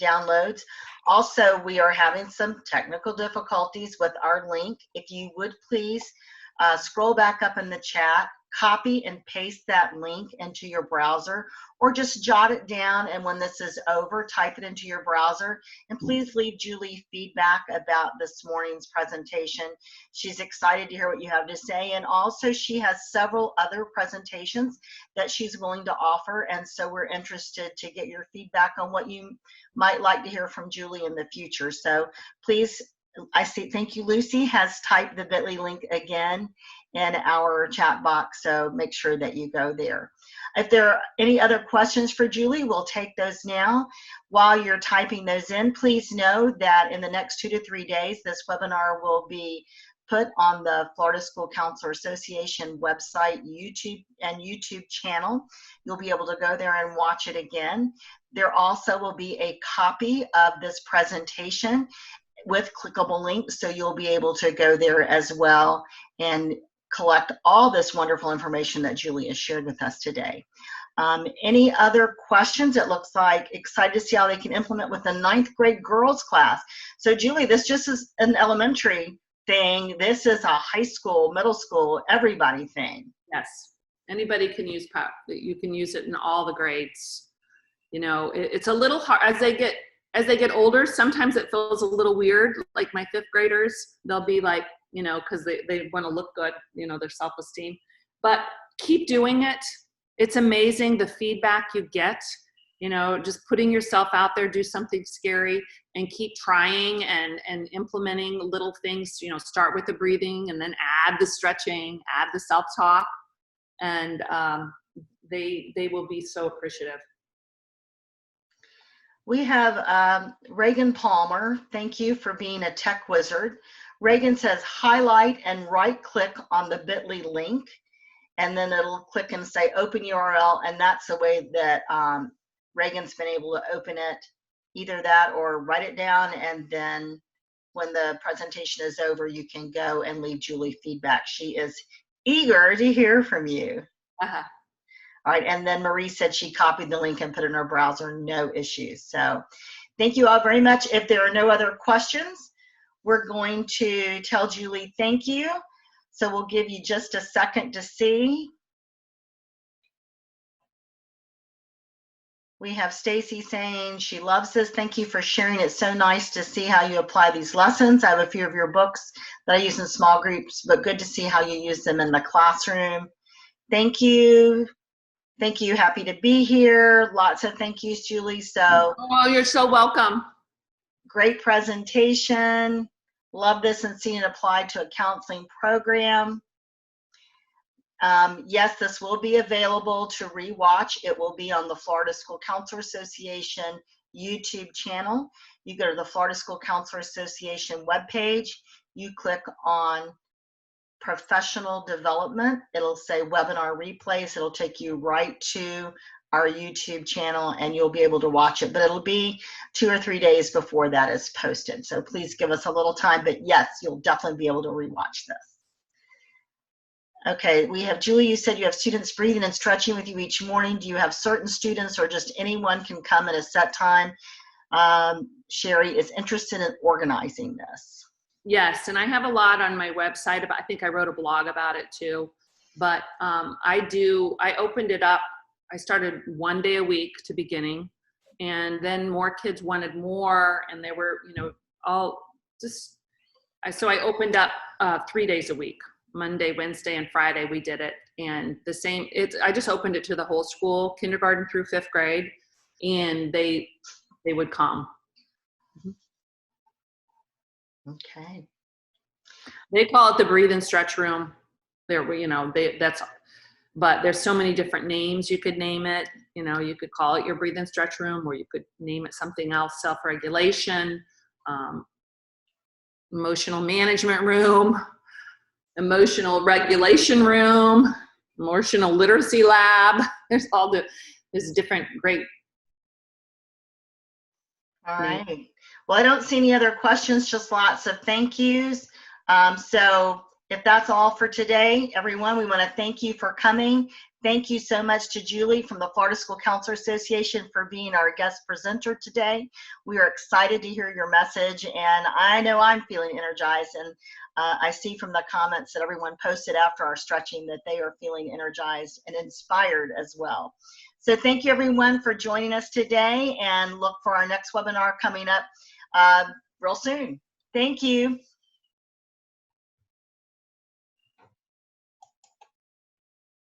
downloads. Also, we are having some technical difficulties with our link. If you would please scroll back up in the chat, copy and paste that link into your browser, or just jot it down, and when this is over, type it into your browser. And please leave Julie feedback about this morning's presentation. She's excited to hear what you have to say, and also she has several other presentations that she's willing to offer, and so we're interested to get your feedback on what you might like to hear from Julie in the future. So please, I see, thank you, Lucy has typed the bit.ly link again in our chat box, so make sure that you go there. If there are any other questions for Julie, we'll take those now. While you're typing those in, please know that in the next 2 to 3 days, this webinar will be put on the Florida School Counselor Association website, YouTube channel. You'll be able to go there and watch it again. There also will be a copy of this presentation with clickable links, so you'll be able to go there as well and collect all this wonderful information that Julie has shared with us today. Any other questions? It looks like excited to see how they can implement with the 9th grade girls class. So Julie, this just is an elementary thing. This is a high school, middle school, everybody thing. Yes, anybody can use PEP. You can use it in all the grades. It's a little hard as they get older. Sometimes it feels a little weird. Like my 5th graders, they'll be like, because they want to look good, their self-esteem. But keep doing it. It's amazing the feedback you get, just putting yourself out there, do something scary and keep trying and implementing little things, start with the breathing and then add the stretching, add the self-talk, and they will be so appreciative. We have Reagan Palmer. Thank you for being a tech wizard. Reagan says highlight and right click on the bit.ly link, and then it'll click and say open URL, and that's the way that Reagan's been able to open it. Either that or write it down, and then when the presentation is over, you can go and leave Julie feedback. She is eager to hear from you. Uh-huh. All right, and then Marie said she copied the link and put it in her browser, no issues. So thank you all very much. If there are no other questions, we're going to tell Julie thank you. So we'll give you just a second to see. We have Stacy saying she loves this. Thank you for sharing. It's so nice to see how you apply these lessons. I have a few of your books that I use in small groups, but good to see how you use them in the classroom. Thank you. Thank you. Happy to be here. Lots of thank yous, Julie. So Oh, you're so welcome. great presentation. Love this and seeing it applied to a counseling program. Yes, this will be available to rewatch. It will be on the Florida School Counselor Association YouTube channel. You go to the Florida School Counselor Association webpage. You click on professional development. It'll say webinar replays. It'll take you right to our YouTube channel and you'll be able to watch it, but it'll be 2 or 3 days before that is posted. So please give us a little time, but yes, you'll definitely be able to rewatch this. Okay, we have Julie, you said you have students breathing and stretching with you each morning. Do you have certain students or just anyone can come at a set time? Sherry is interested in organizing this. Yes, and I have a lot on my website about, I think I wrote a blog about it too, but I opened it up. I started 1 day a week to beginning, and then more kids wanted more, and they were, so I opened up 3 days a week. Monday, Wednesday, and Friday we did it, and I just opened it to the whole school, kindergarten through 5th grade, and they would come. Okay. They call it the breathe and stretch room. But there's so many different names you could name it. You could call it your breathe and stretch room, or you could name it something else, self-regulation, emotional management room, emotional regulation room, emotional literacy lab. There's different great. All right. Well, I don't see any other questions, just lots of thank yous. So if that's all for today, everyone, we want to thank you for coming. Thank you so much to Julie from the Florida School Counselor Association for being our guest presenter today. We are excited to hear your message, and I know I'm feeling energized, and I see from the comments that everyone posted after our stretching that they are feeling energized and inspired as well. So thank you everyone for joining us today, and look for our next webinar coming up real soon. Thank you.